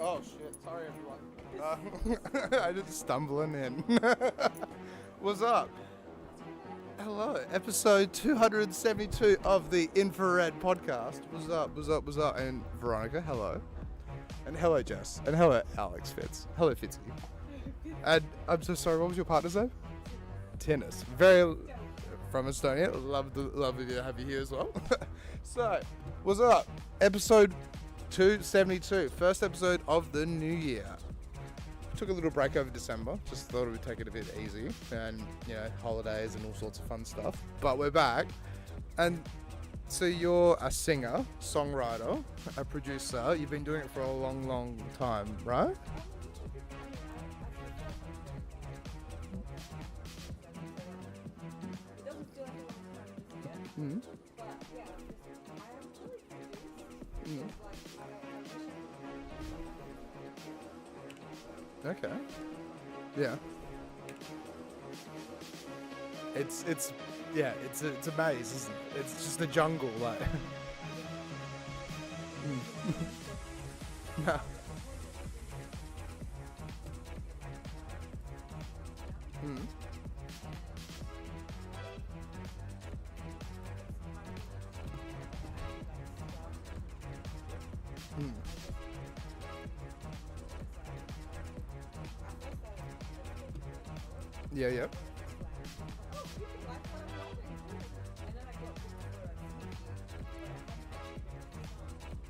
Oh shit, sorry everyone. I just stumbling in. What's up? Hello, episode 272 of the Infra-Red podcast. What's up? And Veronica, hello. And hello, Jess. And hello, Alex Fitz. Hello, Fitzy. And I'm so sorry, what was your partner's name? Tennis. Very from Estonia. Lovely to have you here as well. So, what's up? Episode 272, first episode of the new year. Took a little break over December, just thought we'd take it a bit easy and, you know, holidays and all sorts of fun stuff. But we're back. And so you're a singer, songwriter, a producer. You've been doing it for a long, long time, right? Mm. Mm. Okay. Yeah. It's a maze, isn't it? It's just a jungle, like. No. Mm. Mm. Yeah, yep.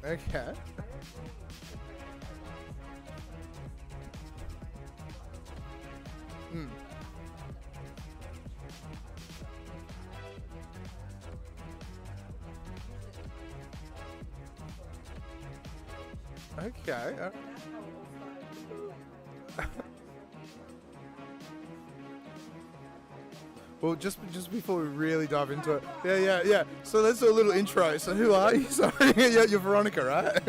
Okay. Mm. Okay. Well, just before we really dive into it, yeah. So let's do a little intro. So who are you? Sorry, yeah, you're Veronikka, right?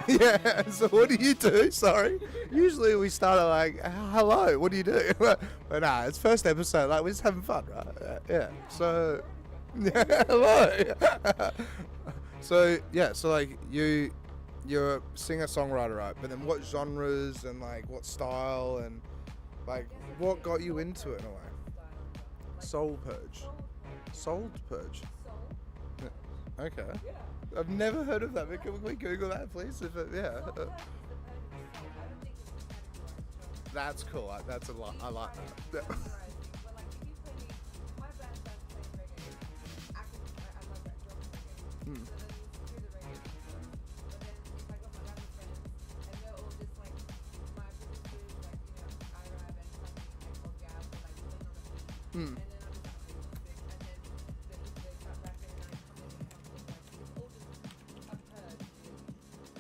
Yeah. So what do you do? Sorry. Usually we start at like, hello, what do you do? But nah, it's first episode. Like we're just having fun, right? Yeah. So, yeah, hello. So yeah, so like you're a singer songwriter, right? But then what genres and like what style and like what got you into it in a way? Soul Purge. Yeah. Okay. I've never heard of that. But can we Google that, please? That's cool. That's a lot. I like that. Hmm. Hmm.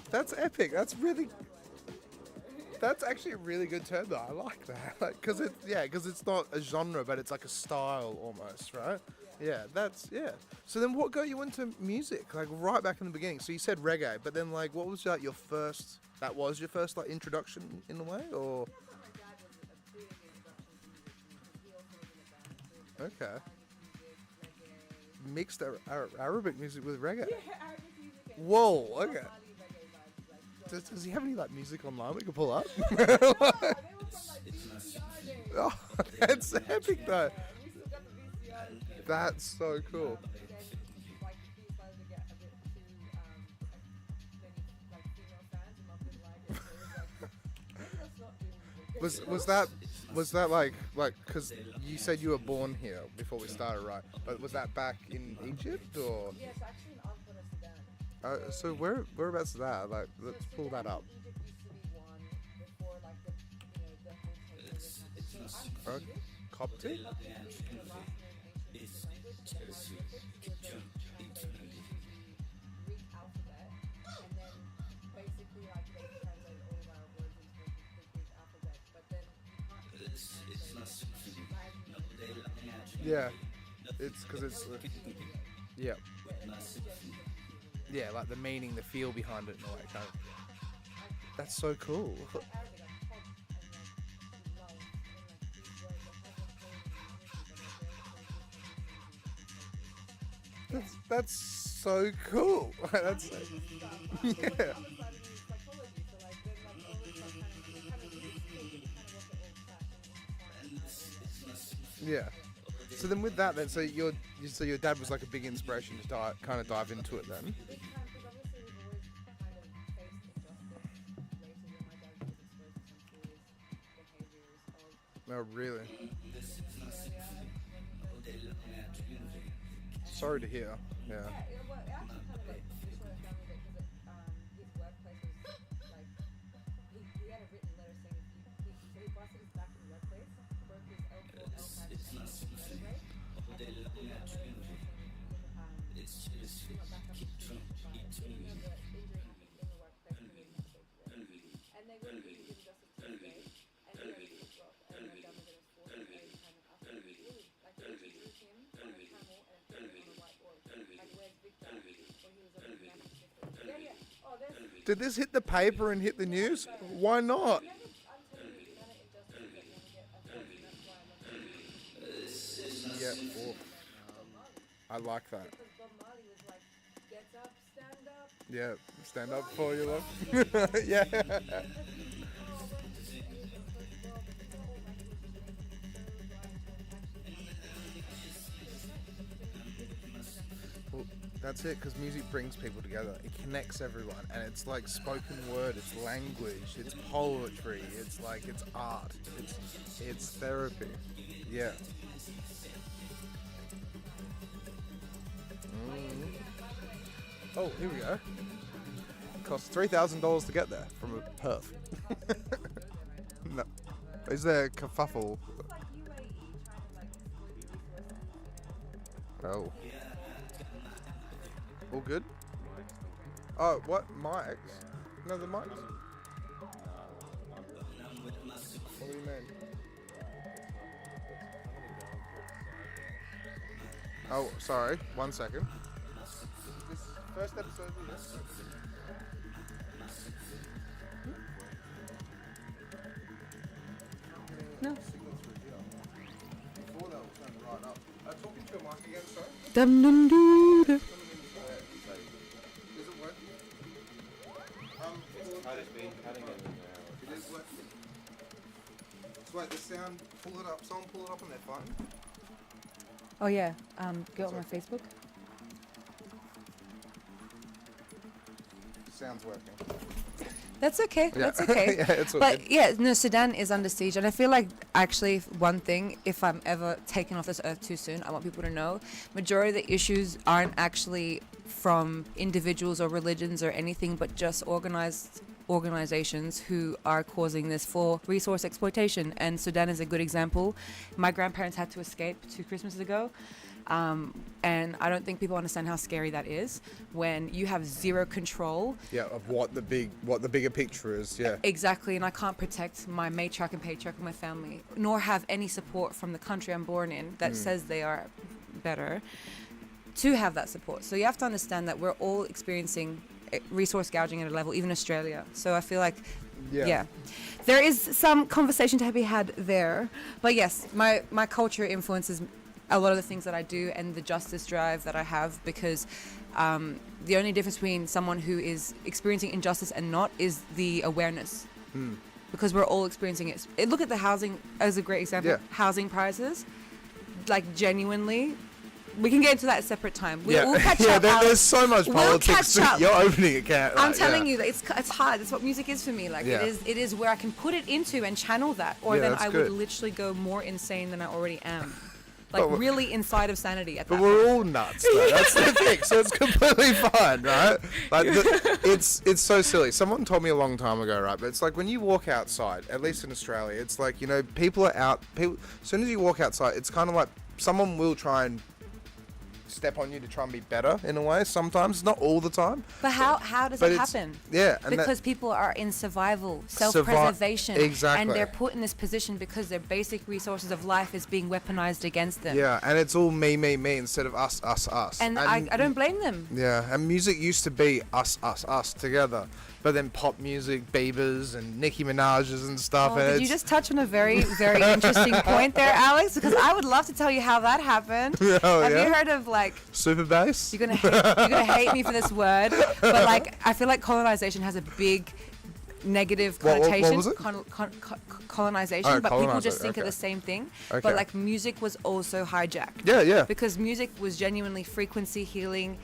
That's epic. That's actually a really good term though. I like that. Like, cause it's not a genre, but it's like a style almost, right? Yeah, So then what got you into music? Like right back in the beginning. So you said reggae, but then like what was like your first like introduction in a way, or? Okay. Mixed Arabic music with reggae. Whoa, okay. Does he have any like music online we can pull up? Oh, that's epic though. That's so cool. Was that like because you said you were born here before we started, right? But was that back in Egypt or? Yes, actually in Sudan. So whereabouts is that? Like, let's pull that up. Coptic? Yeah, it's because it's yeah, like the meaning, the feel behind it, and all that kind of. That's so cool. That's so cool. That's yeah. Yeah. So then with that, then so your dad was like a big inspiration to kind of dive into it then. Oh really? Sorry to hear. Yeah. Did this hit the paper and hit the news? Why not? Yeah. Oh. I like that. Yeah, stand up for your love. Yeah. Well, that's it, because music brings people together. It connects everyone, and it's like spoken word, it's language, it's poetry, it's like, it's art, it's therapy. Yeah. Oh, here we go. It costs $3,000 to get there from Perth. No. Is there a kerfuffle? Oh. All good? Oh, what? Mics? No, the mics? What do you mean? Oh, sorry. 1 second. First episode of this. No. Before that was going right up. Talking to a mic again, sorry. Dum dum doo. Is it working? It's been cutting it now. It is working. So wait, the sound, pull it up. Someone pull it up on their phone. Oh yeah. Go on my Facebook. Sound's working. That's okay. Yeah. That's okay. Yeah, it's all but good. yeah, no, Sudan is under siege, and I feel like actually one thing, if I'm ever taken off this earth too soon, I want people to know, majority of the issues aren't actually from individuals or religions or anything, but just organizations who are causing this for resource exploitation. And Sudan is a good example. My grandparents had to escape 2 Christmases ago. And I don't think people understand how scary that is when you have zero control. Yeah, of what the bigger picture is. Yeah. Exactly, and I can't protect my matriarch and patriarch of my family, nor have any support from the country I'm born in that says they are better to have that support. So you have to understand that we're all experiencing resource gouging at a level, even Australia. So I feel like, yeah. There is some conversation to be had there. But yes, my culture influences a lot of the things that I do and the justice drive that I have, because the only difference between someone who is experiencing injustice and not is the awareness. Because we're all experiencing it. Look at the housing as a great example. Yeah. Housing prices, like genuinely. We can get into that at a separate time. We'll catch yeah, up. there's so much politics. Catch up. You're opening a can. I'm telling you that it's hard. That's what music is for me. Like Yeah. it is where I can put it into and channel that, or Yeah, then that's I good. would literally go more insane than I already am. Like But really inside of sanity at But that we're point. all nuts, though. That's the thing. So it's completely fine, right? Like, it's so silly. Someone told me a long time ago, right? But it's like when you walk outside, at least in Australia, it's like, you know, people are out. As soon as you walk outside, it's kind of like someone will try and step on you to try and be better in a way. Sometimes, not all the time. But how does But that it's- happen? Yeah, and Because people are in survival, self-preservation, exactly. and they're put in this position because their basic resources of life is being weaponized against them. yeah, and it's all me instead of us. And I don't blame them. Yeah, and music used to be us together. But then pop music, Biebers and Nicki Minaj's and stuff. Oh, and did you just touch on a very, very interesting point there, Alex? Because I would love to tell you how that happened. Oh, Have yeah? you heard of like? Super bass? You're gonna hate me for this word, but like I feel like colonization has a big negative What connotation. was it? Colonization, Oh, but people colonizer, just think of okay. the same thing. Okay. But like music was also hijacked. Yeah. Because music was genuinely frequency healing,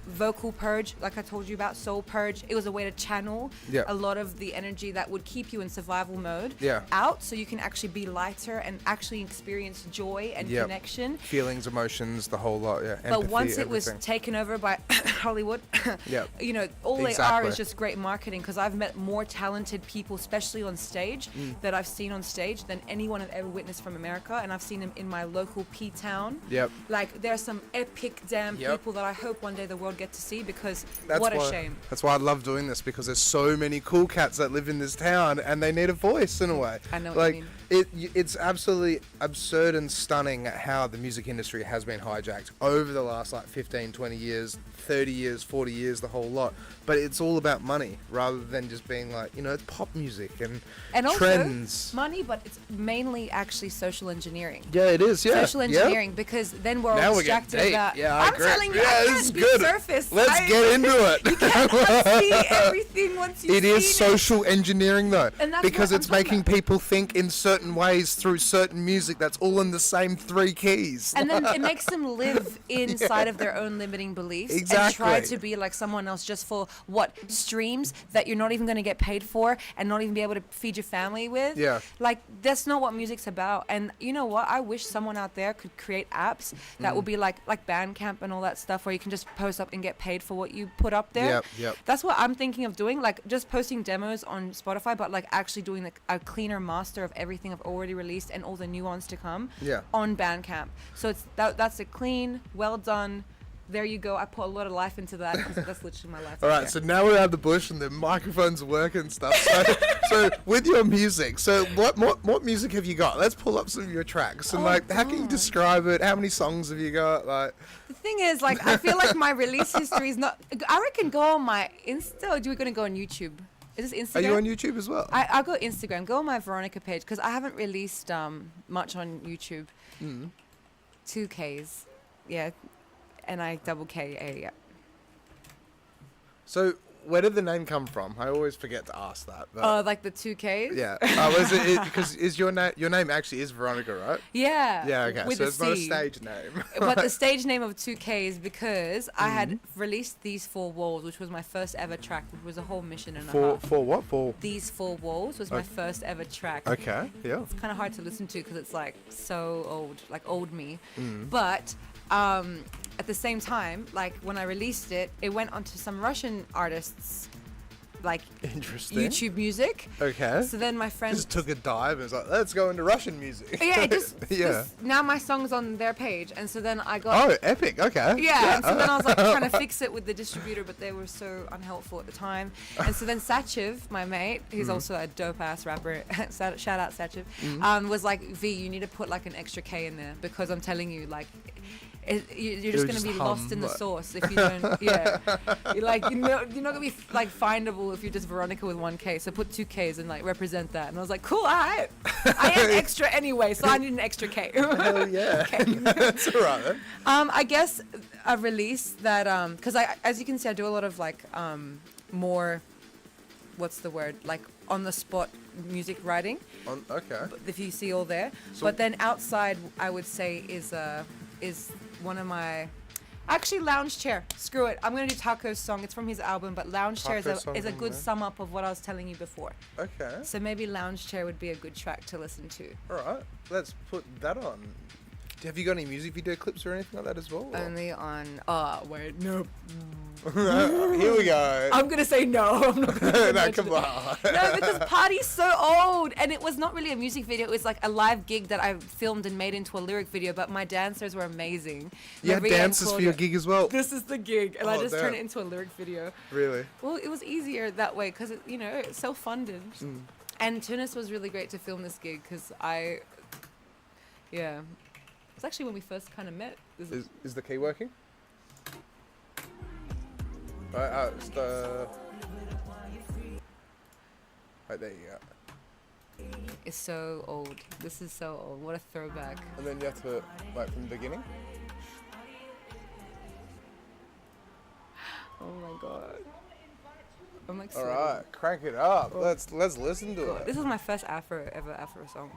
vocal purge, like I told you about, soul purge. It was a way to channel Yeah. a lot of the energy that would keep you in survival mode Yeah. out, so you can actually be lighter and actually experience joy and Yep. connection. Feelings, emotions, the whole lot. Yeah. But Empathy, once it was everything. taken over by Hollywood, Yep. you know, all they are Exactly. is just great marketing. Because I've met more talented people, especially on stage, that I've seen on stage than anyone I've ever witnessed from America. And I've seen them in my local P town. Yep. Like, there are some epic damn Yep. people that I hope one day the world get to see, because That's what a why, shame. That's why I love doing this, because there's so many cool cats that live in this town and they need a voice in a way. I know what like, you mean. It's absolutely absurd and stunning how the music industry has been hijacked over the last like 15, 20 years, 30 years, 40 years, the whole lot. But it's all about money rather than just being like, you know, it's pop music and And trends. also money, but it's mainly actually social engineering. Yeah, it is. Yeah. Social engineering, because then we're Now all we're getting distracted deep. about. Yeah, I I'm agree. telling you, Yeah, I this can't is be good. surface. Let's get into it. You can't see everything once you It see is social engineering though, And that's because what it's I'm talking making about. people think in certain ways through certain music that's all in the same 3 keys. And then it makes them live inside of their own limiting beliefs and try Exactly. to be like someone else just for what streams that you're not even going to get paid for and not even be able to feed your family with. Yeah. Like, that's not what music's about. And you know what? I wish someone out there could create apps that would be like Bandcamp and all that stuff, where you can just post up and get paid for what you put up there. Yep. That's what I'm thinking of doing, like just posting demos on Spotify, but like actually doing like a cleaner master of everything I've already released and all the new ones to come Yeah. on Bandcamp. So it's that's a clean, well done. There you go. I put a lot of life into that. That's literally my life. All right, there. so now we're out of the bush and the microphones work and stuff. So with your music, so what music have you got? Let's pull up some of your tracks and Oh, like, how can you God. describe it? How many songs have you got? Like, The thing is, like, I feel like my release history is not. I reckon go on my Insta, or are we gonna go on YouTube? Is this Instagram? are you on YouTube as well? I'll go Instagram. Go on my VERONIKKA page, because I haven't released much on YouTube. 2Ks, yeah, and I double KA. Yeah. So where did the name come from? I always forget to ask that. But Like the 2Ks. yeah. Was it because is your name actually is Veronica, right? Yeah. Yeah. Okay. With So a it's not a C. stage name. But the stage name of 2K is because I had released These 4 Walls, which was my first ever track, which was a whole mission and a half. For what? For These 4 Walls was my first ever track. okay. Yeah. It's kind of hard to listen to because it's like so old, like old me. Mm. But at the same time, like when I released it, it went onto some Russian artists, like Interesting. YouTube music. Okay. So then my friend Just took a dive and was like, let's go into Russian music. yeah, it just, yeah. just now my song's on their page, and so then I got Oh, epic. Okay. yeah, and so then I was like trying to fix it with the distributor, but they were so unhelpful at the time. And so then Sachiv, my mate, who's also a dope ass rapper, shout out Sachiv, was like, V, you need to put like an extra K in there, because I'm telling you, like, you're just It'll gonna be just lost hum, in the but- sauce if you don't. Yeah, you're like, you're not gonna be like findable if you're just Veronikka with 1K. So put 2Ks and like represent that. And I was like, cool, alright. I am extra anyway, so I need an extra K. Hell yeah. That's all right. Then. I guess a release that because I, as you can see, I do a lot of like more, what's the word, like on the spot music writing. Okay. If you see all there, So- but then outside, I would say is one of my. Actually, Lounge Chair. Screw it. I'm gonna do Taco's song. It's from his album, but Lounge Chair Taco's song is a from good there. sum up of what I was telling you before. Okay. So maybe Lounge Chair would be a good track to listen to. All right. Let's put that on. Have you got any music video clips or anything like that as well? or- Only on. Wait, no. Here we go. I'm gonna say no. I'm not gonna No, mention come it. on. No, because Party's so old, and it was not really a music video. It was like a live gig that I filmed and made into a lyric video. But my dancers were amazing. You had Maria dances for called your it, gig as well. This is the gig, and I Oh, just damn. turned it into a lyric video. Really? Well, it was easier that way because it's self-funded. And Tunis was really great to film this gig because it's actually when we first kind of met. Is the key working? Right, it's the. Right, there you go. It's so old. This is so old. What a throwback. And then you have to, like, from the beginning. Oh my god. I'm like, All sweating. right, crank it up. Let's listen to it. This was my first ever Afro song.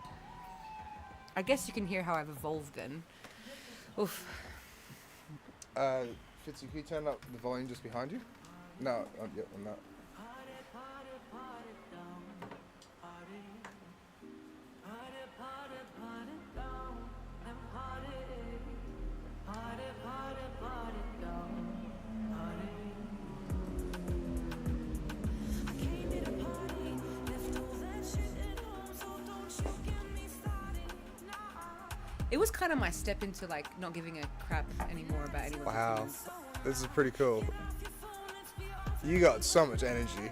I guess you can hear how I've evolved then. Oof. Fitzy, can you turn up the volume just behind you? No, yep, no. It was kind of my step into like not giving a crap anymore about anyone. Wow, this is pretty cool. You got so much energy.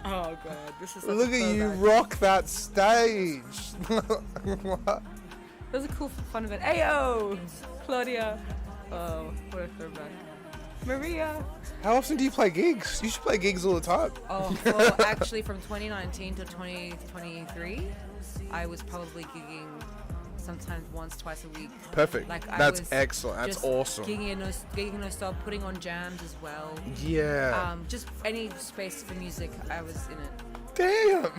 Oh god, this is. Look at you rock that stage. What? It was a cool fun event. Ayo, Claudia. Oh, what a throwback. Maria. How often do you play gigs? You should play gigs all the time. Oh, well, actually, from 2019 to 2023, I was probably gigging sometimes once, twice a week. Perfect. Like That's I was excellent. That's just awesome. gigging no stop, putting on jams as well. Yeah. Just any space for music, I was in it. Damn.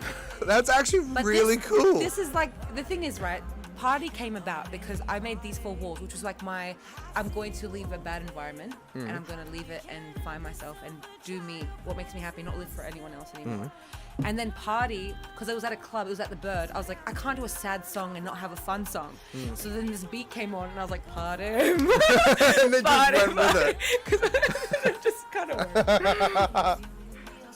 That's actually But really cool. This is like, the thing is, right, Party came about because I made these 4 walls, which was like I'm going to leave a bad environment and I'm going to leave it and find myself and do me, what makes me happy, not live for anyone else anymore. And then Party, because I was at a club, it was at the Bird, I was like, I can't do a sad song and not have a fun song. So then this beat came on and I was like, Party. And then Party, just went with it. it just kind of worked.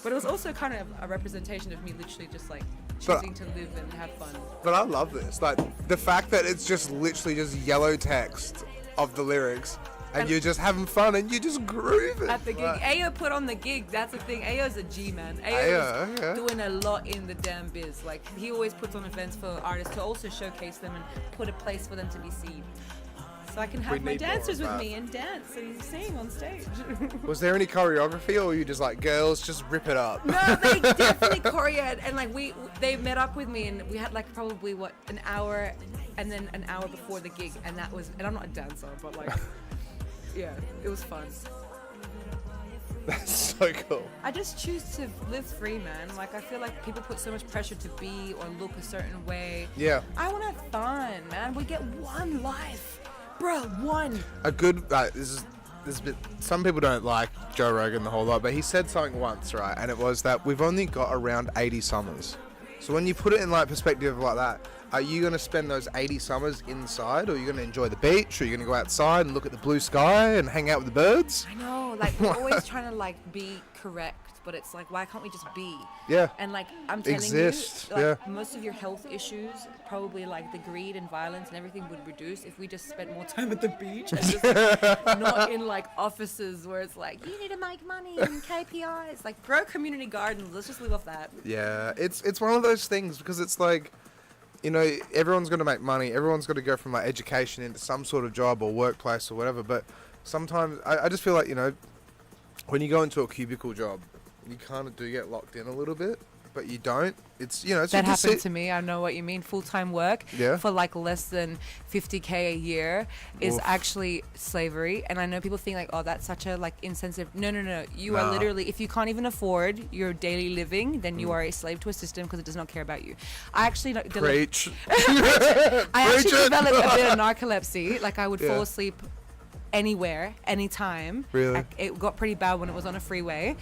But it was also kind of a representation of me literally just like choosing to live and have fun. But I love this. Like, the fact that it's just literally just yellow text of the lyrics and you're just having fun and you just grooving. At the gig. Like, Ayo put on the gig. That's the thing. Ayo's a G, man. Ayo, is yeah. doing a lot in the damn biz. Like, he always puts on events for artists to also showcase them and put a place for them to be seen. So I can have my need more dancers of with that. me and dance and sing on stage. was there any choreography or were you just like, girls, just rip it up? No, they definitely choreographed. And like they met up with me and we had like probably an hour and then an hour before the gig. And that was, and I'm not a dancer, but like, yeah, it was fun. That's so cool. I just choose to live free, man. Like, I feel like people put so much pressure to be or look a certain way. Yeah. I want to have fun, man. We get one life. Bro, one. A good, this is a bit, some people don't like Joe Rogan the whole lot, but he said something once, right? And it was that we've only got around 80 summers. So when you put it in like perspective like that, are you going to spend those 80 summers inside, or are you going to enjoy the beach, or are you going to go outside and look at the blue sky and hang out with the birds? I know, like, we're always trying to, like, be correct, but it's like, why can't we just be? Yeah. And, like, I'm telling Exist, you, like, yeah. most of your health issues, probably, like, the greed and violence and everything would reduce if we just spent more time at the beach and just, not in, like, offices where it's like, you need to make money and KPIs. Like, grow community gardens. Let's just live off that. Yeah, it's one of those things because it's like, you know, everyone's going to make money. Everyone's got to go from like education into some sort of job or workplace or whatever. But sometimes I just feel like, you know, when you go into a cubicle job, you kind of do get locked in a little bit, but you don't. It's, you know, it's That just happened to me. I know what you mean. Full-time work Yeah. for like less than 50K a year is Oof. actually slavery. And I know people think like, oh, that's such a like insensitive. No. You are Nah. literally, if you can't even afford your daily living, then you are a slave to a system because it does not care about you. I actually Preach. I actually Preach it. developed a bit of narcolepsy. Like I would Yeah. fall asleep anywhere, anytime. Really? It got pretty bad when it was on a freeway.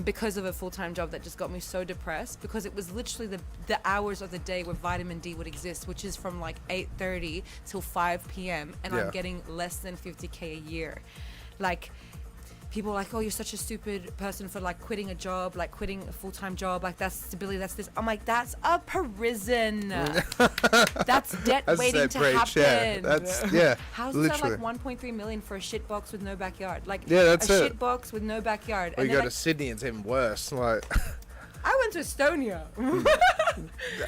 Because of a full-time job that just got me so depressed, because it was literally the hours of the day where vitamin D would exist, which is from like 8:30 till 5 p.m. and Yeah. I'm getting less than 50K a year. Like, people are like, oh, you're such a stupid person for like quitting a job, like quitting a full-time job, like that's stability, that's this. I'm like, that's a prison. That's debt As I waiting said, to preach, happen. yeah. That's, yeah, Houses literally. are like 1.3 million for a shit box with no backyard. Like, Yeah, that's a it. shit box with no backyard. Or And you then go to Sydney, it's even worse. Like, I went to Estonia.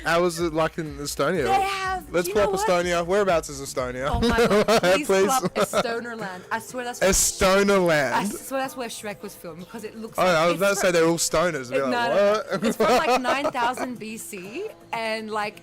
how was it like in Estonia? They have. Let's you pull know up what? Estonia. Whereabouts is Estonia? Oh my god! Please, Please. pull up Estonerland. I swear that's. Where Estonia I land. swear that's where Shrek was filmed because it looks. Oh, like I was it's about to fr- say they're all stoners. Be No, like, no, what? It's from like 9,000 BC, and like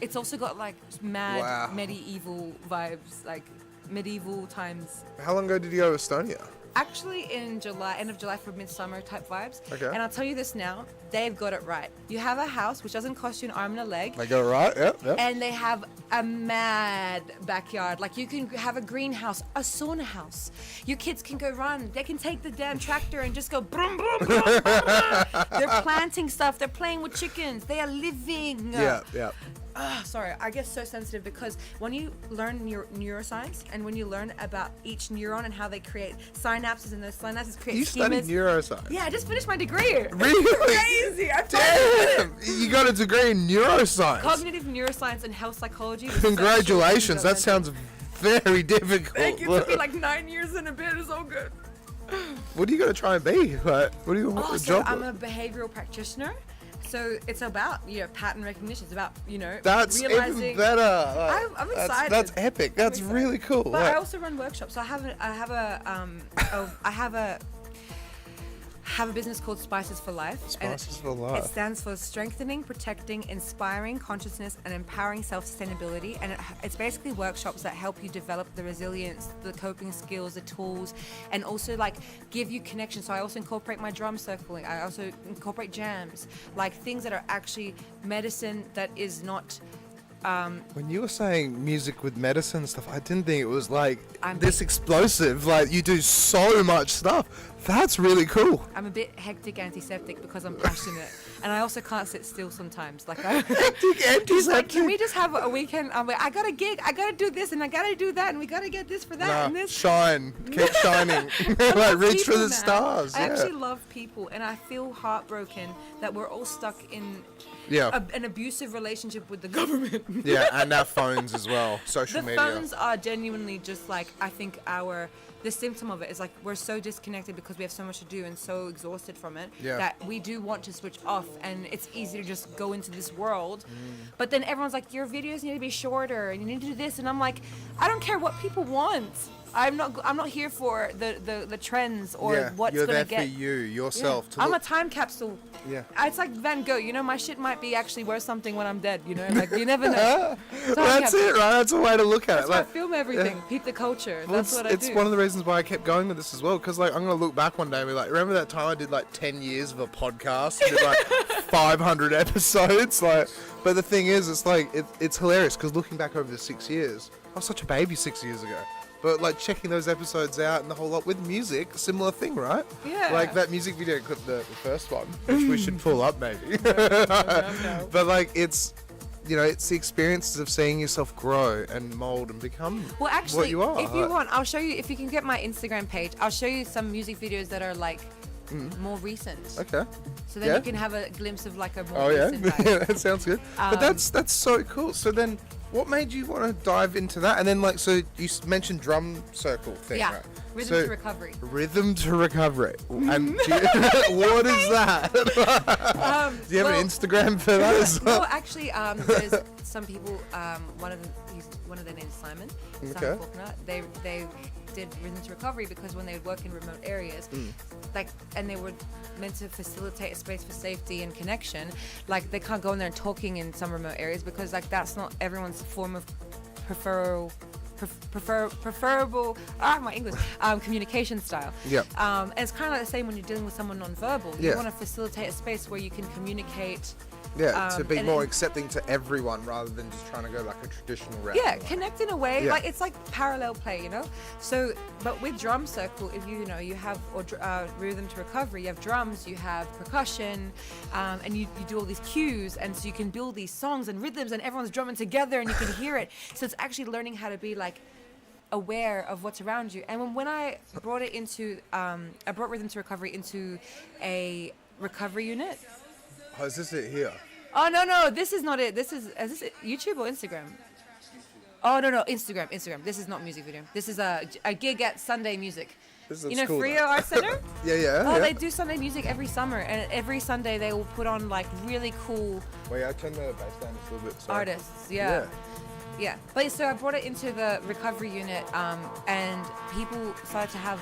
it's also got like mad Wow. medieval vibes. Like medieval times. How long ago did you go to Estonia? Actually, in July, end of July for midsummer type vibes. Okay. And I'll tell you this now, they've got it right. You have a house which doesn't cost you an arm and a leg. They got it right. Yep. And they have a mad backyard. Like you can have a greenhouse, a sauna house. Your kids can go run. They can take the damn tractor and just go brum, brum, brum, brum, brum. They're planting stuff. They're playing with chickens. They are living. Yeah. Sorry, I get so sensitive because when you learn neuroscience and when you learn about each neuron and how they create synapses and those synapses create You studied neuroscience? Yeah, I just finished my degree. Really? Crazy. Damn! You got a degree in neuroscience. Cognitive neuroscience and health psychology. Congratulations. That sounds very difficult. Thank you. It took me like 9 years and a bit. It's all good. What are you going to try and be? Like, what do you want the job? I'm a behavioral practitioner. So it's about, pattern recognition. It's about, That's realizing. even better. Like, I'm excited. That's epic. That's really cool. But I also run workshops. So I have a business called Spices for Life. Spices for It Life. stands for strengthening, protecting, inspiring consciousness and empowering self-sustainability. And it's basically workshops that help you develop the resilience, the coping skills, the tools, and also like give you connection. So I also incorporate my drum circling. I also incorporate jams, like things that are actually medicine that is not. When you were saying music with medicine and stuff, I didn't think it was like this explosive. Like you do so much stuff. That's really cool. I'm a bit hectic antiseptic because I'm passionate, and I also can't sit still sometimes. Like I, Hectic antiseptic. like, can we just have a weekend? I'm like, I got a gig, I gotta do this, and I gotta do that, and we gotta get this for that, and this. Shine, keep shining, I like love reach for people, the man. stars. I Yeah. actually love people, and I feel heartbroken that we're all stuck in an abusive relationship with the government. Yeah, and our phones as well, social The media. phones are genuinely just like, I think the symptom of it is like we're so disconnected because we have so much to do and so exhausted from it that we do want to switch off, and it's easy to just go into this world. But then everyone's like, your videos need to be shorter and you need to do this, and I'm like, I don't care what people want. I'm not here for the trends or what's you're gonna there get. for you, yourself. To I'm look- a time capsule. Yeah. It's like Van Gogh, my shit might be actually worth something when I'm dead, like you never know. That's it, right? That's a way to look at That's it. why I Like, film everything. Peep the culture. well, That's what I it's do. one of the reasons why I kept going with this as well, because like I'm gonna look back one day and be like, remember that time I did like 10 years of a podcast, and did like 500 episodes, like. But the thing is, it's like it's hilarious because looking back over the 6 years, I was such a baby 6 years ago. But like checking those episodes out and the whole lot with music, similar thing, right? Yeah. Like that music video clip, the first one, which we should pull up maybe. No. But like it's the experiences of seeing yourself grow and mold and become Well, actually, what you are. if you want, I'll show you. If you can get my Instagram page, I'll show you some music videos that are like more recent. Okay. So then you can have a glimpse of like a more Oh yeah, recent vibe. that sounds good. But that's so cool. So then, what made you want to dive into that? And then so you mentioned drum circle thing, Yeah. right? Rhythm So- to recovery. Rhythm to recovery. And what is that? Do you have an Instagram for that as well? No, actually, there's some people. One of their names is Simon. Okay. Simon Faulkner. They did Rhythm to Recovery because when they would work in remote areas, and they were meant to facilitate a space for safety and connection, like they can't go in there and talking in some remote areas because like that's not everyone's form of preferable my English communication style. Yeah. And it's kind of like the same when you're dealing with someone non-verbal. You Yeah. want to facilitate a space where you can communicate. Yeah, to be and more it- accepting to everyone rather than just trying to go like a traditional route. Yeah, Like- connect in a way. Yeah. Like it's like parallel play, So, but with drum circle, if you have rhythm to recovery, you have drums, you have percussion, and you do all these cues, and so you can build these songs and rhythms, and everyone's drumming together, and you can hear it. So it's actually learning how to be like aware of what's around you. And when I brought it into, I brought rhythm to recovery into a recovery unit. Oh, is this it here? Oh no, this is not it. Is this it, YouTube or Instagram? Oh no, Instagram. This is not music video. This is a gig at Sunday Music. This looks cool, Frio though. Arts Center? Yeah. Oh, they do Sunday Music every summer, and every Sunday they will put on like really cool Wait, I turn the bass down just a little bit. Sorry. artists. Yeah. But so I brought it into the recovery unit, and people started to have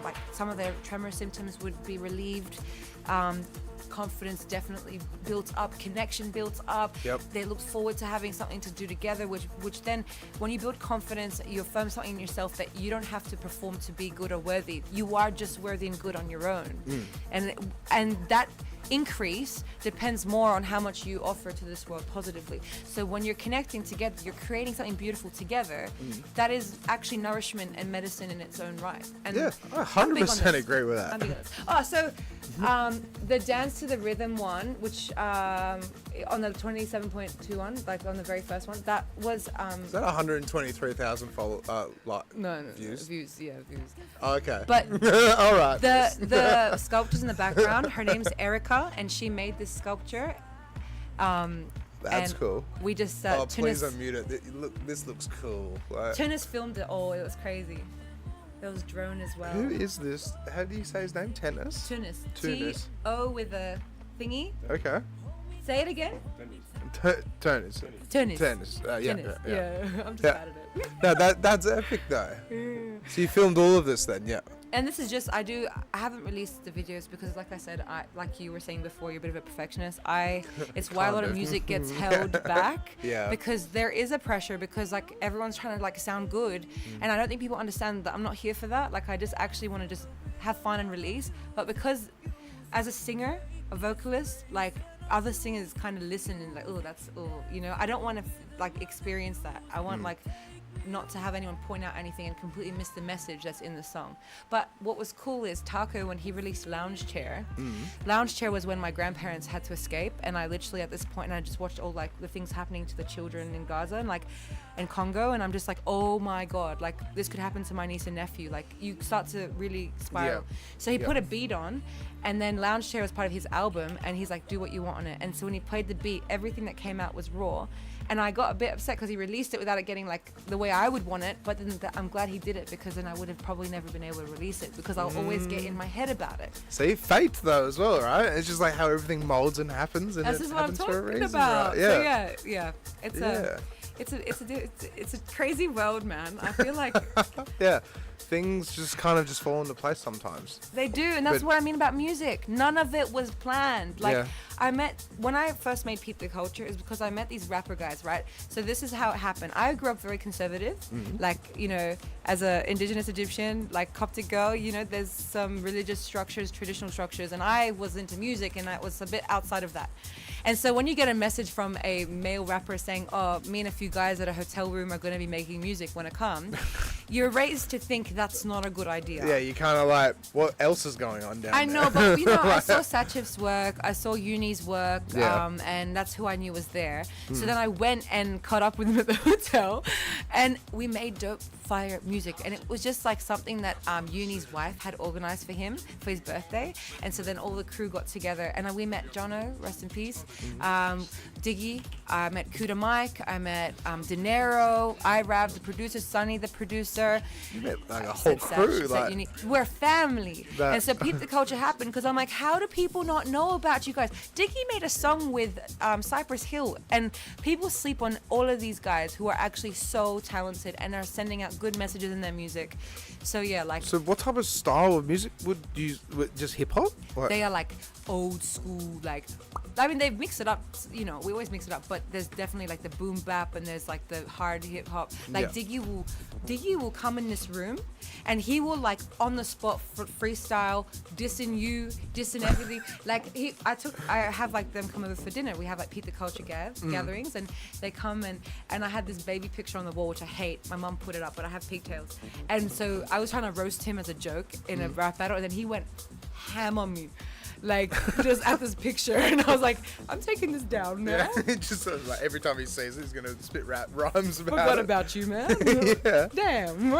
like some of their tremor symptoms would be relieved. confidence definitely built up, connection built up. Yep. They looked forward to having something to do together, which then, when you build confidence, you affirm something in yourself that you don't have to perform to be good or worthy. You are just worthy and good on your own. And that increase depends more on how much you offer to this world positively. So when you're connecting together, you're creating something beautiful together. That is actually nourishment and medicine in its own right. And Yeah, I 100% agree with that. I'm big on this. Oh, so the dance to the rhythm one, which on the 27.21, like on the very first one, that was Is that 123,000 views. Views. Oh, okay. But all right. the sculptures in the background, her name's Erica, and she made this sculpture. That's and cool. We just Please unmute it. Look, this looks cool. Like, Tunis filmed it all. It was crazy. There was drone as well. who is this? How do you say his name? Tunis? Tunis. Tunis. T-O with a thingy. Okay. Say it again. Tunis. Tunis. Tunis. Yeah. I'm just Yeah. bad at it. No, that's epic though. So you filmed all of this then, yeah? And this is just, I haven't released the videos because, like I said, like you were saying before, you're a bit of a perfectionist. It's why a lot of music gets held back. Yeah. Because there is a pressure, because like everyone's trying to like sound good. And I don't think people understand that I'm not here for that. Like I just actually want to just have fun and release. But because as a singer, a vocalist, like other singers kind of listen and like, I don't want to like experience that. I want like not to have anyone point out anything and completely miss the message that's in the song. But what was cool is Taco, when he released Lounge Chair was when my grandparents had to escape, and I literally at this point, and I just watched all like the things happening to the children in Gaza and like in Congo, and I'm just like, oh my god, like this could happen to my niece and nephew. Like you start to really spiral. Yeah. So he put a beat on, and then Lounge Chair was part of his album, and he's like, do what you want on it. And so when he played the beat, everything that came out was raw. And I got a bit upset because he released it without it getting like the way I would want it. But then I'm glad he did it, because then I would have probably never been able to release it, because I'll always get in my head about it. See, fate though as well, right? It's just like how everything molds and happens, and This it is what I'm happens for a talking reason, about. right? So yeah. It's a crazy world, man. I feel like Yeah, things just kind of just fall into place sometimes. they do, and that's But- what I mean about music. None of it was planned. Like Yeah. when I first made Peep the Culture, is because I met these rapper guys, right? So this is how it happened. I grew up very conservative, like, as a Indigenous-Egyptian, like Coptic girl, there's some religious structures, traditional structures, and I was into music, and I was a bit outside of that. And so when you get a message from a male rapper saying, oh, me and a few guys at a hotel room are going to be making music, want to come, you're raised to think that's not a good idea. Yeah, you kind of like, what else is going on down there? I know, but I saw Sachiv's work, I saw Uni's work, Yeah. and that's who I knew was there. So then I went and caught up with him at the hotel, and we made dope fire music, and it was just like something that Uni's wife had organized for him for his birthday. And so then all the crew got together, and we met Jono, rest in peace, Diggy, I met Kuda Mike, I met De Niro, Irav, the producer, Sonny, the producer. You met like a whole crew, like we're family. That- And so Peep the Culture happened because I'm like, how do people not know about you guys? Diggy made a song with Cypress Hill, and people sleep on all of these guys who are actually so talented and are sending out good messages in their music. So yeah, like So what type of style of music would you just hip hop? they are like old school, like I mean they mix it up, we always mix it up, but there's definitely like the boom bap, and there's like the hard hip hop. Like Yeah. Diggy will come in this room, and he will like on the spot freestyle, dissing you, dissing everything. Like I have like them come over for dinner. We have like Peep the Culture gatherings, and they come and I had this baby picture on the wall, which I hate. My mum put it up, but I have pigtails, and so I was trying to roast him as a joke in a rap battle, and then he went ham on me. Like just at this picture, and I was like, I'm taking this down now. Yeah, just sort of like every time he sees it, he's gonna spit rhymes about Forgot it. about you, man. Yeah. Damn.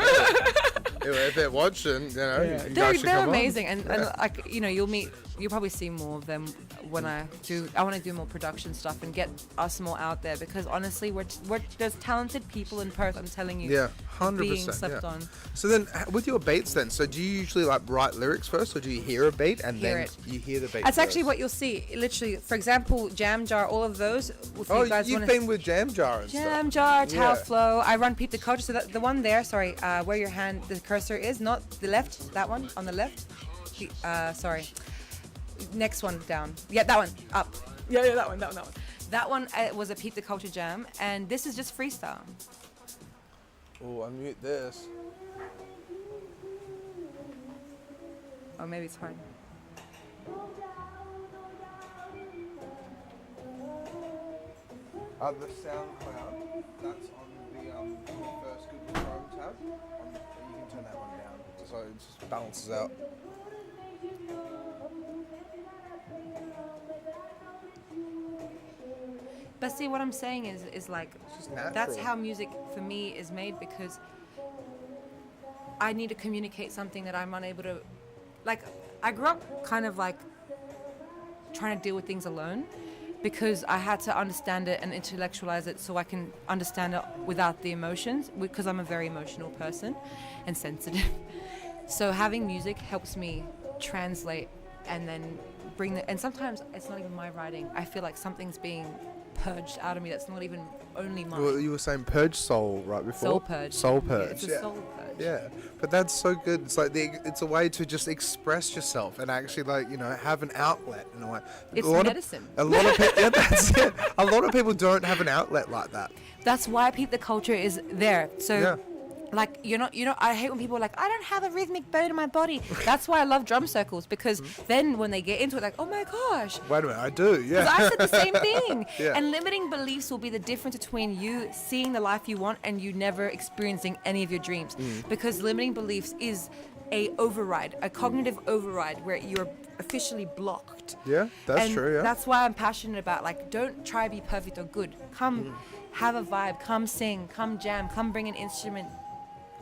If they're watching, you guys should They're come on. amazing, and like you'll probably see more of them when I want to do more production stuff and get us more out there, because honestly, there's talented people in Perth. I'm telling you. Yeah, 100%. Being slept on. So then, with your beats, then, so do you usually like write lyrics first, or do you hear a beat and Hear then it. you hear the beat? That's actually first? what you'll see. Literally, for example, Jam Jar, all of those. If Oh, you guys you've wanna been with Jam Jar and Jam stuff. Jar, Towel Yeah. Flow. I run Peep the Culture. So the one there, sorry, where your hand, the cursor is, not the left, that one on the left. Sorry. Next one down. Yeah, that one up. Yeah, that one. That one was a Peep the Culture jam, and this is just freestyle. Oh, unmute this. Oh, maybe it's hard. The SoundCloud, that's on the first Google Chrome tab. You can turn that one down, so it just balances out. But see, what I'm saying is like, just natural. that's how music for me is made, because I need to communicate something that I'm unable to, like, I grew up kind of like trying to deal with things alone, because I had to understand it and intellectualize it so I can understand it without the emotions, because I'm a very emotional person and sensitive. So having music helps me translate and then bring the, and sometimes it's not even my writing. I feel like something's being purged out of me that's not even only mine. Well, you were saying purge soul right before? Soul purge. Soul Yeah, purge. it's a soul purge. Yeah, but that's so good. It's like it's a way to just express yourself and actually, like, have an outlet in a way. It's a lot medicine. A lot of people, yeah, that's it. A lot of people don't have an outlet like that. That's why Peep the Culture is there. So, Yeah. like, I hate when people are like, I don't have a rhythmic bone in my body. That's why I love drum circles, because then when they get into it, like, oh my gosh. Wait a minute, I do, yeah. Because I said the same thing. Yeah. And limiting beliefs will be the difference between you seeing the life you want and you never experiencing any of your dreams. Because limiting beliefs is a cognitive override where you're officially blocked. Yeah, that's And true, yeah. that's why I'm passionate about, like, don't try to be perfect or good. Come have a vibe, come sing, come jam, come bring an instrument,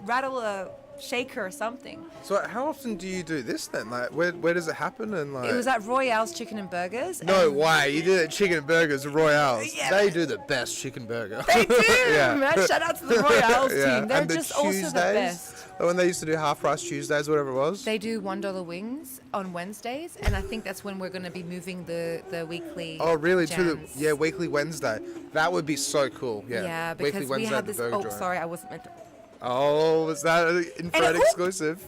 rattle a shaker or something. So how often do you do this then? Like, where does it happen? And like, It was at Royale's Chicken and Burgers. no and way, you did it at Chicken and Burgers, Royales. Yeah. They do the best chicken burger. They do, Yeah. man. Shout out to the Royale's Yeah. team. They're And the just also the Tuesdays, best. when they used to do half price Tuesdays, whatever it was. They do $1 wings on Wednesdays, and I think that's when we're going to be moving the weekly. Oh, really? Jams. To the weekly Wednesday. That would be so cool. Yeah. Yeah, Weekly because we Wednesday had at the this. burger Oh, joint. sorry, I wasn't meant to. Oh, was that an Infra-Red it- exclusive?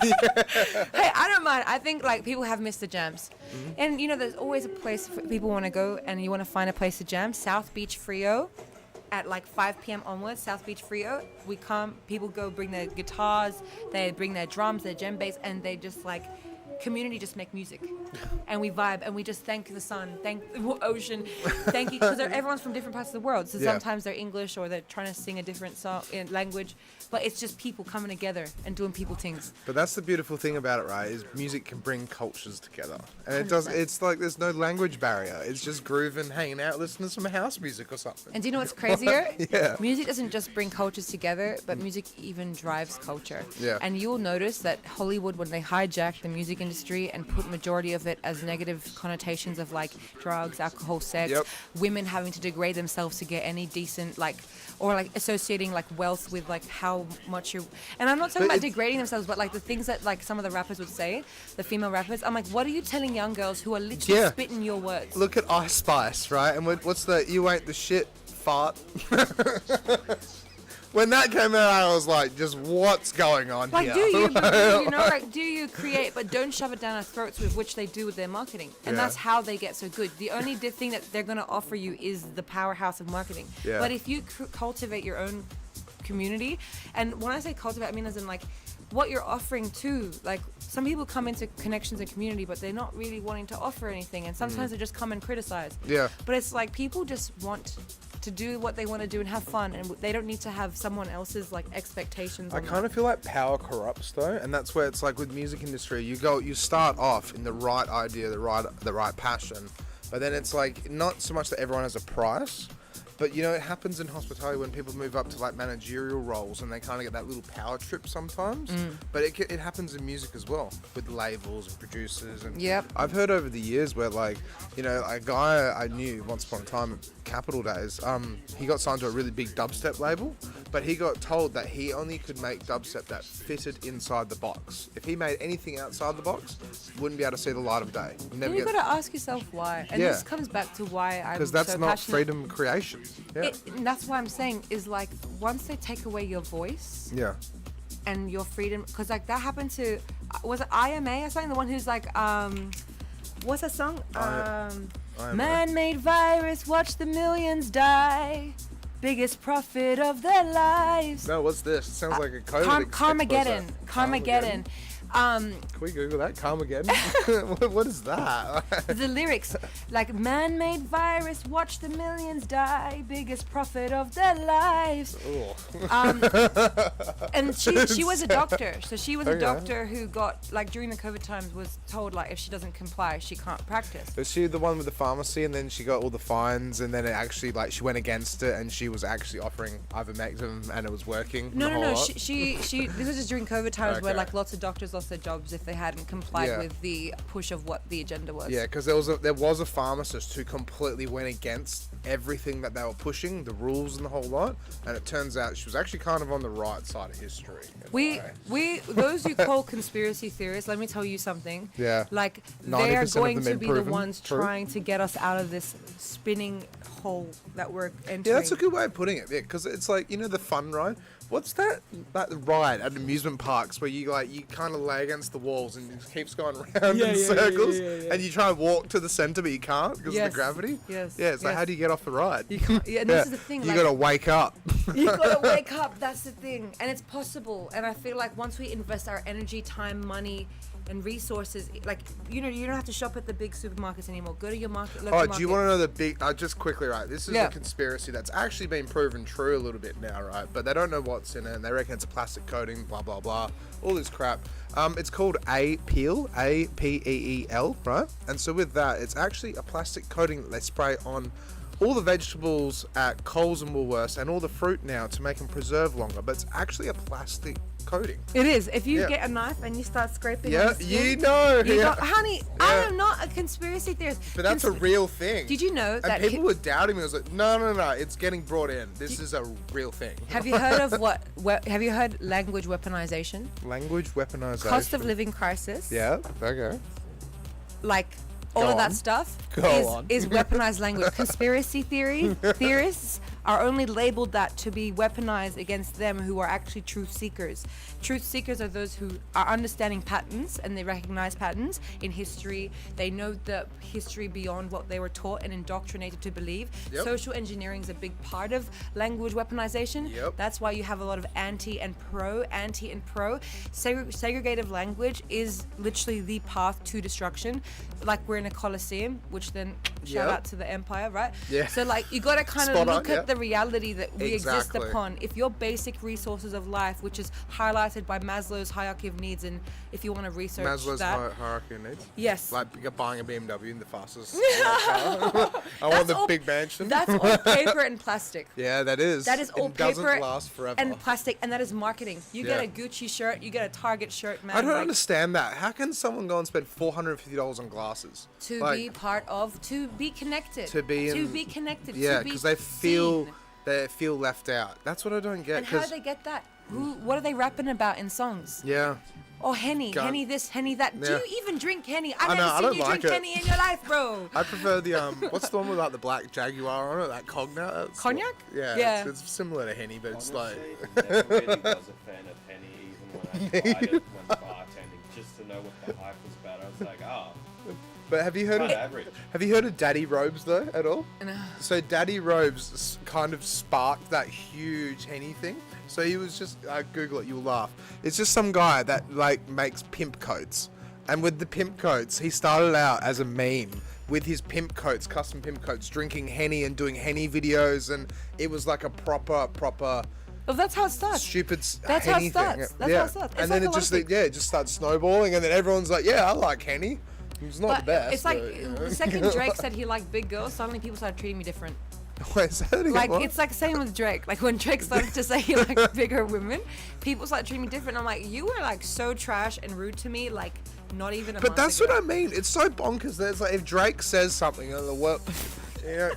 Hey, I don't mind. I think like people have missed the jams, and there's always a place for people want to go, and you want to find a place to jam. South Beach Frio, at like 5 p.m. onwards. South Beach Frio. We come. People go bring their guitars. They bring their drums, their djembes, and they just like community just make music, and we vibe, and we just thank the sun, thank the ocean, thank each, because everyone's from different parts of the world. So Yeah. sometimes they're English or they're trying to sing a different song in language, but it's just people coming together and doing people things. But that's the beautiful thing about it, right? Is music can bring cultures together, and it does. 100%. It's like there's no language barrier. It's just grooving, hanging out, listening to some house music or something. And do you know what's crazier? Yeah. Music doesn't just bring cultures together, but music even drives culture. Yeah. And you'll notice that Hollywood, when they hijack the music industry and put majority of it as negative connotations of like drugs, alcohol, sex, Yep. women having to degrade themselves to get any decent or associating like wealth with like how much you're, and I'm not talking But about it's- degrading themselves, but like the things that like some of the rappers would say, the female rappers, I'm like, what are you telling young girls who are literally Yeah. spitting your words? Look at Ice Spice, right? And what's the "you ain't the shit" fart? When that came out, I was like, just what's going on Like, here? do you, do you create, but don't shove it down our throats, with which they do with their marketing. And Yeah. that's how they get so good. The only thing that they're going to offer you is the powerhouse of marketing. Yeah. But if you cultivate your own community, and when I say cultivate, I mean as in like what you're offering too. Like, some people come into connections and community, but they're not really wanting to offer anything. And sometimes they just come and criticize. Yeah. But it's like people just want to do what they want to do and have fun, and they don't need to have someone else's like expectations. I on kind of feel like power corrupts though, and that's where it's like with music industry, you start off in the right idea, the right passion, but then it's like not so much that everyone has a price, but it happens in hospitality when people move up to like managerial roles and they kind of get that little power trip sometimes. But it happens in music as well with labels and producers. And Yep. I've heard over the years where like a guy I knew once upon a time, Capital Days, he got signed to a really big dubstep label, but he got told that he only could make dubstep that fitted inside the box. If he made anything outside the box, wouldn't be able to see the light of day. And you've got to ask yourself why. And Yeah. this comes back to why I'm Because that's so not passionate. freedom creation. Yeah. And that's why I'm saying is like, once they take away your voice Yeah. and your freedom, because like that happened to was it IMA or something? The one who's like, what's that song? IMA. Man-made virus, watch the millions die. Biggest profit of their lives. No, what's this? It sounds like a COVID Carmageddon. expose. Carmageddon. Can we Google that? Carmageddon? what is that? The lyrics, like man-made virus, watch the millions die, biggest profit of their lives. And she was a doctor, so she was a doctor who got, like, during the COVID times was told, like, if she doesn't comply, she can't practice. Was she the one with the pharmacy, and then she got all the fines, and then it actually, like, she went against it, and she was actually offering ivermectin, and it was working? No. She this was just during COVID times where, like, lots of doctors lost their jobs if they hadn't complied with the push of what the agenda was. Yeah, because there was a pharmacist who completely went against everything that they were pushing, the rules and the whole lot, and it turns out she was actually kind of on the right side of history. Those you call conspiracy theorists, let me tell you something. Yeah. Like, they are 90% going to be the proven ones true. trying to get us out of this spinning hole that we're entering. Yeah, that's a good way of putting it. Yeah, because it's like, you know, the fun ride. What's that ride at amusement parks where you kind of lay against the walls and it just keeps going around in circles, and you try and walk to the center but you can't because of the gravity? Yes. Yeah, it's like, how do you get off the ride? You can't, and this is the thing. You gotta wake up. You gotta wake up. That's the thing, and it's possible. And I feel like once we invest our energy, time, money, and resources, like, you know, you don't have to shop at the big supermarkets anymore. Go to your market. Local Do you want to know the big? Just quickly, right? This is Yeah. a conspiracy that's actually been proven true a little bit now, right? But they don't know what's in it. And they reckon it's a plastic coating, blah blah blah, all this crap. It's called A-Peel, A-P-E-E-L, right? And so with that, it's actually a plastic coating that they spray on all the vegetables at Coles and Woolworths and all the fruit now to make them preserve longer. But it's actually a plastic coating. It is. If you Yeah. get a knife and you start scraping on Yeah, the skin, you know. you Yeah. go, honey, I am not a conspiracy theorist. But that's a real thing. Did you know And that people were doubting me. I was like, no, it's getting brought in. This is a real thing. Have you heard of have you heard language weaponization? Language weaponization. Cost of living crisis. Yeah, okay. Like all Go of that on. stuff Go on. is weaponized language. Conspiracy theorists are only labeled that to be weaponized against them who are actually truth seekers. Truth seekers are those who are understanding patterns, and they recognize patterns in history. They know the history beyond what they were taught and indoctrinated to believe. Yep. Social engineering is a big part of language weaponization. Yep. That's why you have a lot of anti and pro. Segregative language is literally the path to destruction. Like, we're in a coliseum, which then shout Yep. out to the empire, right? Yeah. So, like, you got to kind of Spot on, look at yep. the reality that we exist Exactly. upon. If your basic resources of life, which is highlighted by Maslow's hierarchy of needs, and if you want to research Maslow's that, hierarchy of needs. yes, Like buying a BMW in the fastest car. I want the all- big mansion. that's all paper and plastic. Yeah, that is. That is all It doesn't paper last forever. and plastic, and that is marketing. You Yeah. get a Gucci shirt, you get a Target shirt, man. I don't like, understand that. How can someone go and spend $450 on glasses? to Like, be part of, to be connected, To be to in- be connected, yeah, to be because they feel seen. left out. That's what I don't get. And how do 'cause- they get that? What are they rapping about in songs? yeah. Or Henny, Gun- Henny this, Henny that. Do Yeah. you even drink Henny? I I've know, I never seen don't you like drink it. Henny in your life, bro. I prefer the what's the one with like the black Jaguar on it? That Cognac. That's Cognac? Yeah. Yeah. It's similar to Henny, but it's like. Honestly, never really was a fan of Henny, even when I tried it when bartending, just to know what the hype was about. I was like, But have you heard quite of average. Daddy Robes though at all? No. So Daddy Robes kind of sparked that huge Henny thing. So he was just Google it, you'll laugh. It's just some guy that like makes pimp coats, and with the pimp coats, he started out as a meme with his pimp coats, custom pimp coats, drinking Henny and doing Henny videos, and it was like a proper. Well, that's how it starts. Stupid That's how it Henny starts. thing. That's how it starts. It's And then like it just Olympic. it just starts snowballing, and then everyone's like, yeah, I like Henny. It's not the best. it's like but, you know. the second Drake said he liked big girls, suddenly people started treating me different. Wait, say that again, Like, what? it's like same with Drake. Like, when Drake started to say he liked bigger women, people started treating me different. I'm like, you were like so trash and rude to me, like not even a But month that's ago. what I mean. It's so bonkers that it's like if Drake says something in the world, you know,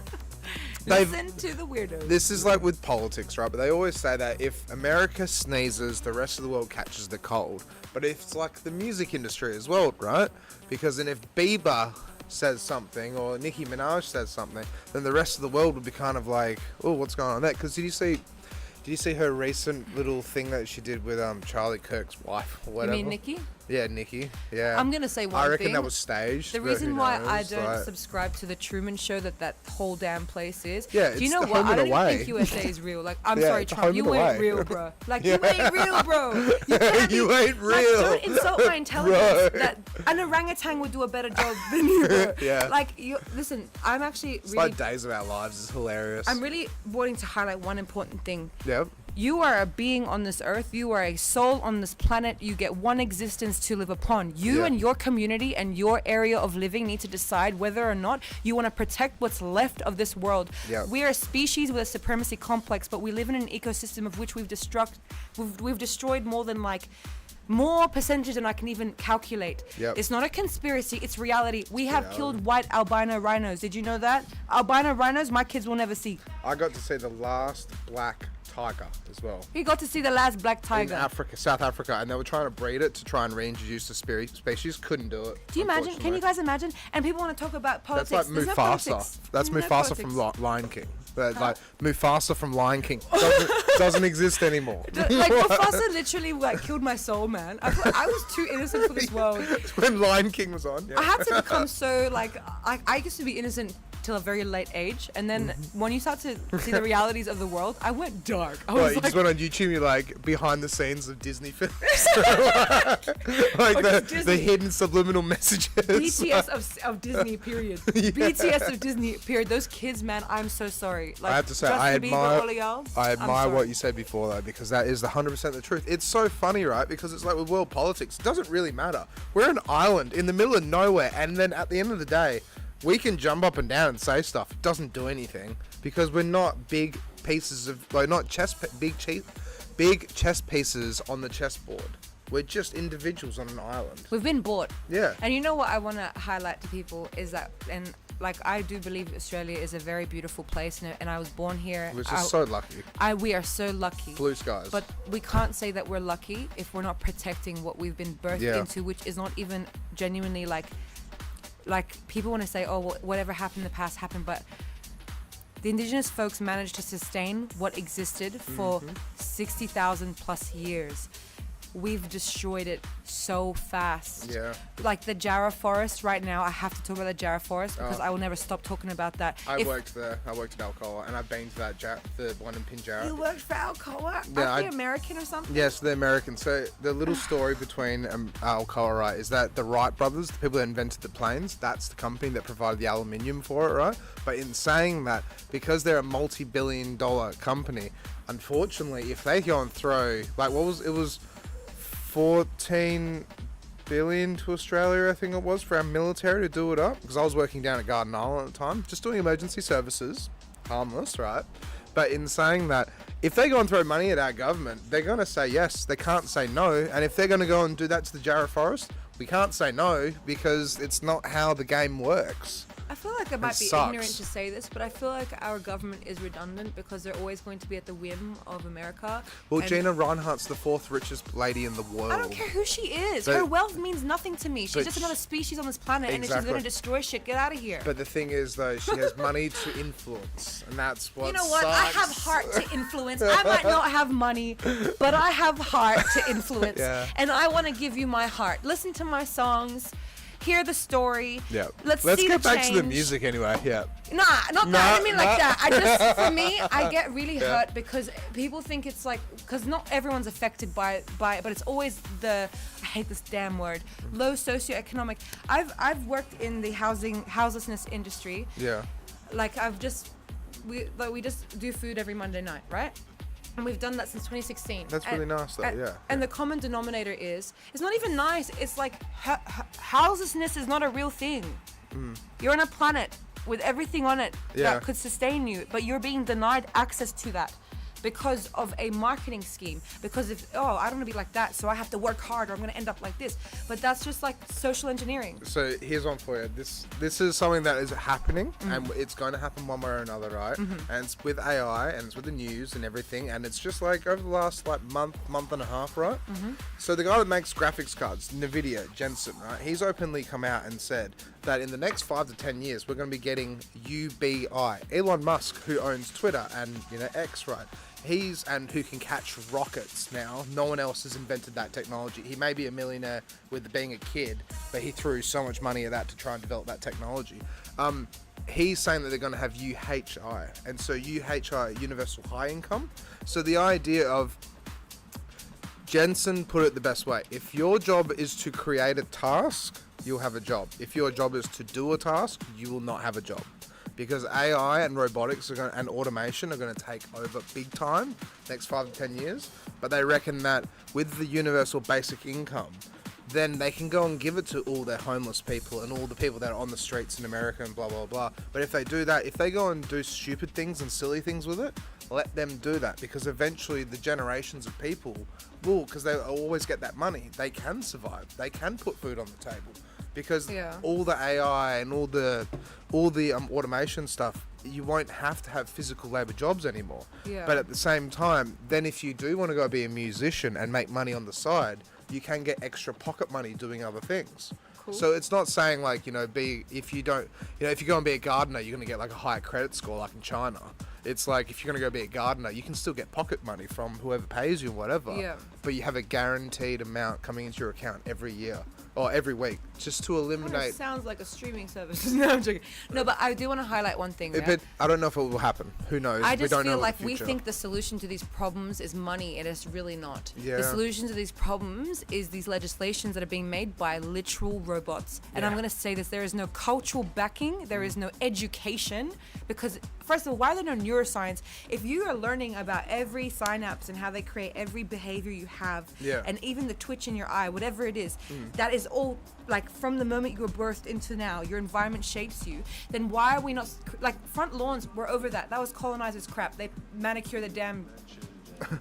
Listen to the weirdos. this is like with politics, right? But they always say that if America sneezes, the rest of the world catches the cold. But it's like the music industry as well, right? Because then if Bieber says something or Nicki Minaj says something, then the rest of the world would be kind of like, oh, what's going on there? Because did you see her recent little thing that she did with Charlie Kirk's wife or You whatever? mean Nikki? Yeah, Nikki. Yeah. I'm gonna say one I reckon thing. that was staged. The but reason who why knows, I don't like- subscribe to the Truman Show that whole damn place is. Yeah, do you it's know the what? home I and don't even away. think USA is real. Like, I'm Yeah, sorry, it's the Trump, home you and ain't away. real, bro. Like, you ain't real, bro. You can't be, You ain't Like, real. don't insult my intelligence. That an orangutan would do a better job than you, bro. Yeah. Like, you listen. I'm actually It's really. like Days of Our Lives is hilarious. I'm really wanting to highlight one important thing. Yep. You are a being on this earth. You are a soul on this planet. You get one existence to live upon. You Yeah. and your community and your area of living need to decide whether or not you want to protect what's left of this world. Yeah. We are a species with a supremacy complex, but we live in an ecosystem of which we've destroyed more percentage than I can even calculate. Yep. It's not a conspiracy, it's reality. We have reality. killed white albino rhinos. Did you know that? Albino rhinos, my kids will never see. I got to see the last black tiger as well. We got to see the last black In tiger. Africa, South Africa, and they were trying to breed it to try and reintroduce the species. Couldn't do it. Do you imagine? Can you unfortunately. guys imagine? And people want to talk about politics. That's like There's no Mufasa. politics. That's No Mufasa from politics. Lion King. Like Mufasa from Lion King doesn't exist anymore. Like Mufasa literally killed my soul, man. I was too innocent for this world. When Lion King was on. Yeah. I had to become so I used to be innocent till a very late age, and then when you start to see the realities of the world, I went dark. I Well, was you like, just went on YouTube, you're like behind the scenes of Disney films. like Or the just Disney. hidden subliminal messages. BTS of Disney, period. BTS of Disney, period. Those kids, man, I'm so sorry. Like, I have to say, Justin I Bieber, admire, all of y'all, I I'm admire sorry. what you said before, though, because that is the 100% the truth. It's so funny, right? Because it's like with world politics, it doesn't really matter. We're an island in the middle of nowhere, and then at the end of the day, we can jump up and down and say stuff. It doesn't do anything because we're not big pieces of, like, not big chess pieces on the chessboard. We're just individuals on an island. We've been bought. Yeah. And you know what I want to highlight to people is that, and like I do believe Australia is a very beautiful place, and I was born here. We're just so lucky. We are so lucky. Blue skies. But we can't say that we're lucky if we're not protecting what we've been birthed Yeah. into, which is not even genuinely like people want to say, oh, well, whatever happened in the past happened, but the Indigenous folks managed to sustain what existed for 60,000 plus years. We've destroyed it so fast. Yeah. Like the Jarrah Forest right now, I have to talk about the Jarrah Forest because I will never stop talking about that. I worked there. I worked at Alcoa, and I've been to that the one in Pinjarra. You worked for Alcoa? Yeah, Aren't they American or something? Yes, they're American. So the little story between Alcoa, right, is that the Wright brothers, the people that invented the planes, that's the company that provided the aluminium for it, right? But in saying that, because they're a multi-billion-dollar company, unfortunately, if they go and throw, like, it was 14 billion to Australia, I think it was, for our military to do it up, because I was working down at Garden Island at the time, just doing emergency services, harmless, right? But in saying that, if they go and throw money at our government, they're going to say yes, they can't say no, and if they're going to go and do that to the Jarrah Forest, we can't say no, because it's not how the game works. I feel like I might be sucks. ignorant to say this, but I feel like our government is redundant because they're always going to be at the whim of America. Well, and Gina Reinhardt's the 4th richest lady in the world. I don't care who she is. But- Her wealth means nothing to me. She's but just another species on this planet, and if she's Exactly. going to destroy shit, get out of here. But the thing is, though, she has money to influence, and that's what You know what? I have sucks. heart to influence. I might not have money, but I have heart to influence. Yeah. And I want to give you my heart. Listen to my songs. Hear the story. Yeah. Let's see get the back to the change. music anyway. Yeah. Nah, not that. I didn't mean like Nah. that. I just, for me, I get really hurt because people think it's like, because not everyone's affected by it, but it's always I hate this damn word, low socioeconomic. I've worked in the houselessness industry. Yeah. Like we just do food every Monday night, right? And we've done that since 2016. That's really nice, though, yeah. And the common denominator is, it's not even nice. It's like houselessness is not a real thing. You're on a planet with everything on it Yeah. that could sustain you, but you're being denied access to that because of a marketing scheme. Because I don't want to be like that, so I have to work hard or I'm going to end up like this. But that's just like social engineering. So here's one for you. This is something that is happening, Mm-hmm. and it's going to happen one way or another, right? And it's with AI, and it's with the news and everything, and it's just like over the last like month and a half, right? So the guy that makes graphics cards, Nvidia, Jensen, right? He's openly come out and said that in the next 5 to 10 years, we're going to be getting UBI. Elon Musk, who owns Twitter and, X, right? And who can catch rockets now. No one else has invented that technology. He may be a millionaire with being a kid, but he threw so much money at that to try and develop that technology. He's saying that they're going to have UHI. And so UHI, universal high income. So the idea of, Jensen put it the best way. If your job is to create a task, you'll have a job. If your job is to do a task, you will not have a job. Because AI and robotics and automation are going to take over big time next 5 to 10 years. But they reckon that with the universal basic income, then they can go and give it to all their homeless people and all the people that are on the streets in America and blah, blah, blah. But if they do that, if they go and do stupid things and silly things with it, let them do that. Because eventually the generations of people will, because they always get that money, they can survive. They can put food on the table. Because all the AI and all the automation stuff, you won't have to have physical labor jobs anymore. Yeah. But at the same time, then if you do want to go be a musician and make money on the side, you can get extra pocket money doing other things. Cool. So it's not saying like, if you go and be a gardener, you're going to get like a higher credit score like in China. It's like if you're going to go be a gardener, you can still get pocket money from whoever pays you or whatever. Yeah. But you have a guaranteed amount coming into your account every year. Or every week, just to eliminate. It sounds like a streaming service. No, I'm joking. No, but I do want to highlight one thing. But I don't know if it will happen. Who knows? I just we don't feel know like we think the solution to these problems is money. It is really not. Yeah. The solution to these problems is these legislations that are being made by literal robots. And I'm going to say this: there is no cultural backing. There is no education. Because first of all, why are there no neuroscience? If you are learning about every synapse and how they create every behavior you have, and even the twitch in your eye, whatever it is, that is all like from the moment you were birthed into now, your environment shapes you. Then why are we not like front lawns? We're over that. That was colonizers' crap. They manicure the damn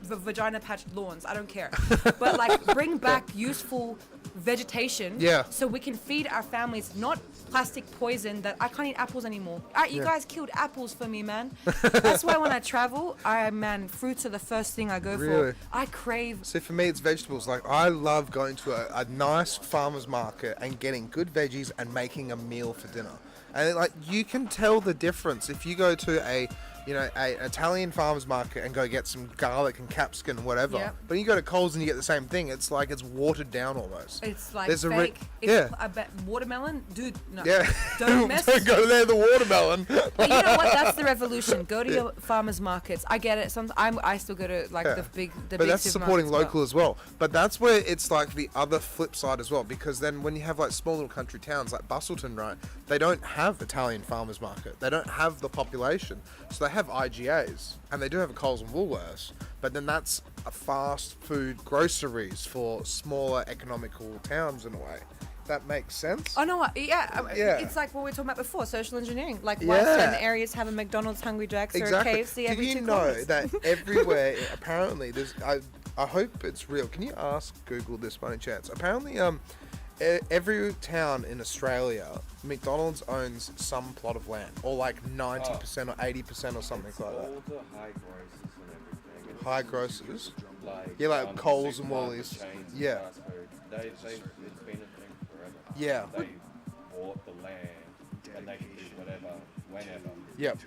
vagina patched lawns. I don't care, but like bring back useful vegetation, so we can feed our families, not plastic poison that I can't eat apples anymore. You guys killed apples for me, man. That's why when I travel, fruits are the first thing I go for. I crave. See, for me, it's vegetables. Like, I love going to a nice farmer's market and getting good veggies and making a meal for dinner. And like, you can tell the difference if you go to a Italian farmer's market and go get some garlic and capsicum and whatever. Yep. But you go to Coles and you get the same thing. It's like it's watered down almost. It's like There's fake. I bet watermelon, dude. No. Yeah. Don't mess. Don't go there, the watermelon. But you know what? That's the revolution. Go to your farmers markets. I get it. I still go to like the big. But that's supporting local as well. But that's where it's like the other flip side as well. Because then when you have like small little country towns like Bustleton, right? They don't have Italian farmers market. They don't have the population. So they have IGAs, and they do have a Coles and Woolworths, but then that's a fast food groceries for smaller economical towns in a way. That makes sense? Oh no, it's like what we were talking about before, social engineering. Like why certain areas have a McDonald's, Hungry Jack's, or a KFC every 2 corners. Did you know that everywhere, apparently, there's, I hope it's real. Can you ask Google this by any chance? Apparently, every town in Australia, McDonald's owns some plot of land, or like 90% or 80% or something like that. All the high grocers and everything. High grocers? Like Coles and Woolies. Yeah. It's been a thing forever. Yeah. They bought the land and they can do whatever, whenever. Yep.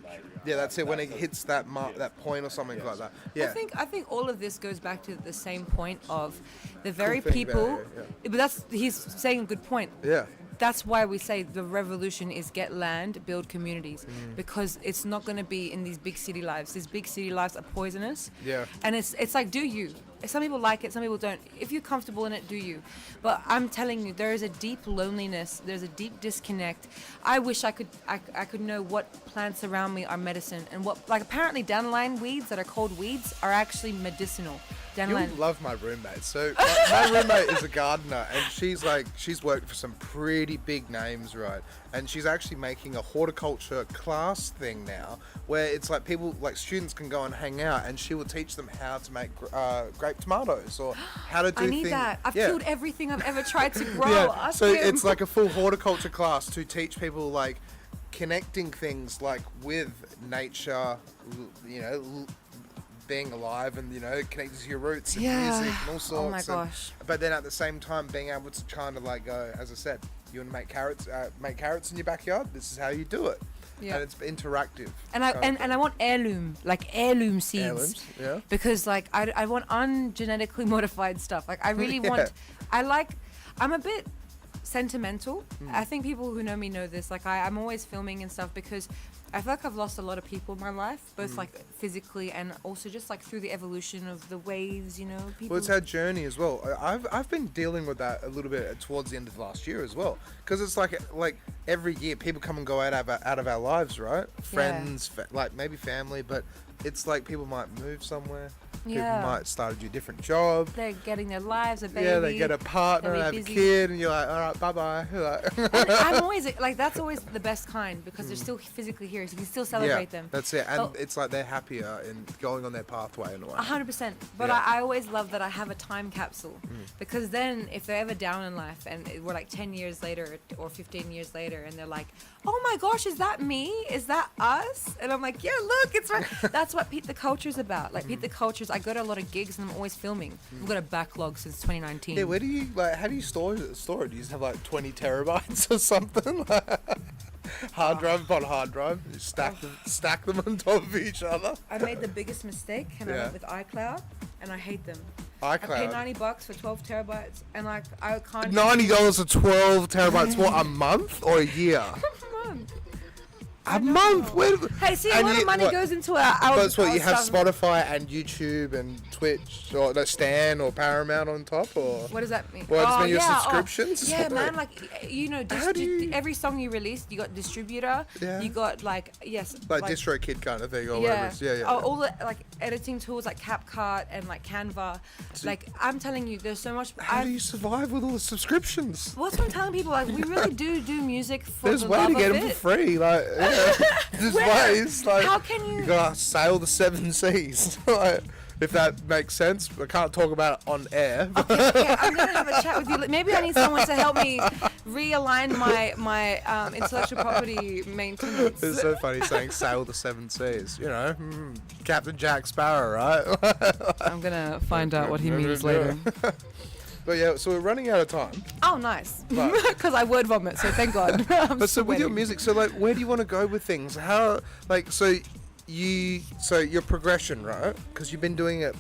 Yeah, that's it. When it hits that that point or something like that. Yeah. I think all of this goes back to the same point of the very people. But he's saying a good point. Yeah. That's why we say the revolution is get land, build communities, because it's not going to be in these big city lives. These big city lives are poisonous. Yeah. And it's like, do you? Some people like it, some people don't. If you're comfortable in it, do you? But I'm telling you, there is a deep loneliness. There's a deep disconnect. I wish I could know what plants around me are medicine and what, like apparently dandelion weeds that are called weeds are actually medicinal. Dandelion. You'll love my roommate. So my roommate is a gardener, and she's worked for some pretty big names, right? And she's actually making a horticulture class thing now, where it's like people, like students, can go and hang out, and she will teach them how to make grape tomatoes or how to do things. I need that. I've killed everything I've ever tried to grow. So it's like a full horticulture class to teach people like connecting things like with nature, being alive and connected to your roots and music and all sorts. Oh my gosh. But then at the same time being able to kind of like go, as I said, You want to make carrots in your backyard? This is how you do it. Yeah. And it's interactive. And I want heirloom seeds. Heirlooms, yeah. Because like I want ungenetically modified stuff. Like I really want. I'm a bit sentimental. I think people who know me know this. Like I'm always filming and stuff because I feel like I've lost a lot of people in my life, both like physically and also just like through the evolution of the waves, you know. People. Well, it's our journey as well. I've been dealing with that a little bit towards the end of last year as well, because it's like every year people come and go out of our lives, right? Friends, like maybe family, but it's like people might move somewhere. Yeah. People might start to do a different job. They're getting their lives, a baby. Yeah, they get a partner, have a kid, and you're like, all right, bye-bye. And I'm always, like, that's always the best kind because they're still physically here, so you can still celebrate them. That's it. And it's like they're happier in going on their pathway in a way. 100%. But I always love that I have a time capsule because then if they're ever down in life and we're like 10 years later or 15 years later and they're like, oh my gosh, is that me? Is that us? And I'm like, yeah, look, it's right. That's what Pete the Culture's about. Like, Pete the Culture's, I go to a lot of gigs and I'm always filming. I've got a backlog since 2019. Yeah, where do you, like, how do you store it? Do you just have like 20 terabytes or something? Hard drive upon hard drive, you stack them on top of each other. I made the biggest mistake and I went with iCloud and I hate them. iCloud. I paid $90 for 12 terabytes and like I can't. $90 for 12 terabytes, what, a month or a year? A month? Hey, see, a lot of money goes into our That's what you have stuff. Spotify and YouTube and Twitch or the Stan or Paramount on top, or what does that mean? Well, it's been your subscriptions. Yeah, man. Like you know, every song you release, you got distributor. Yeah. You got like like DistroKid kind of thing or whatever. Yeah. Oh, all the like editing tools like CapCut and like Canva. Like I'm telling you, there's so much. How do you survive with all the subscriptions? What's what I'm telling people? Like we really do music for There's the way love to get of them it. for free. Like there's ways. Like how can you? You gotta sail the 7 seas. Like, if that makes sense. I can't talk about it on air. Okay, I'm gonna have a chat with you. Maybe I need someone to help me realign my intellectual property maintenance. It's so funny saying sail the 7 seas. You know, Captain Jack Sparrow, right? I'm gonna find out what he means later. But yeah, so we're running out of time. Oh, nice. Because I word vomit, so thank God. But so with your music, so like, where do you want to go with things? How, like, so your progression, right? Because you've been doing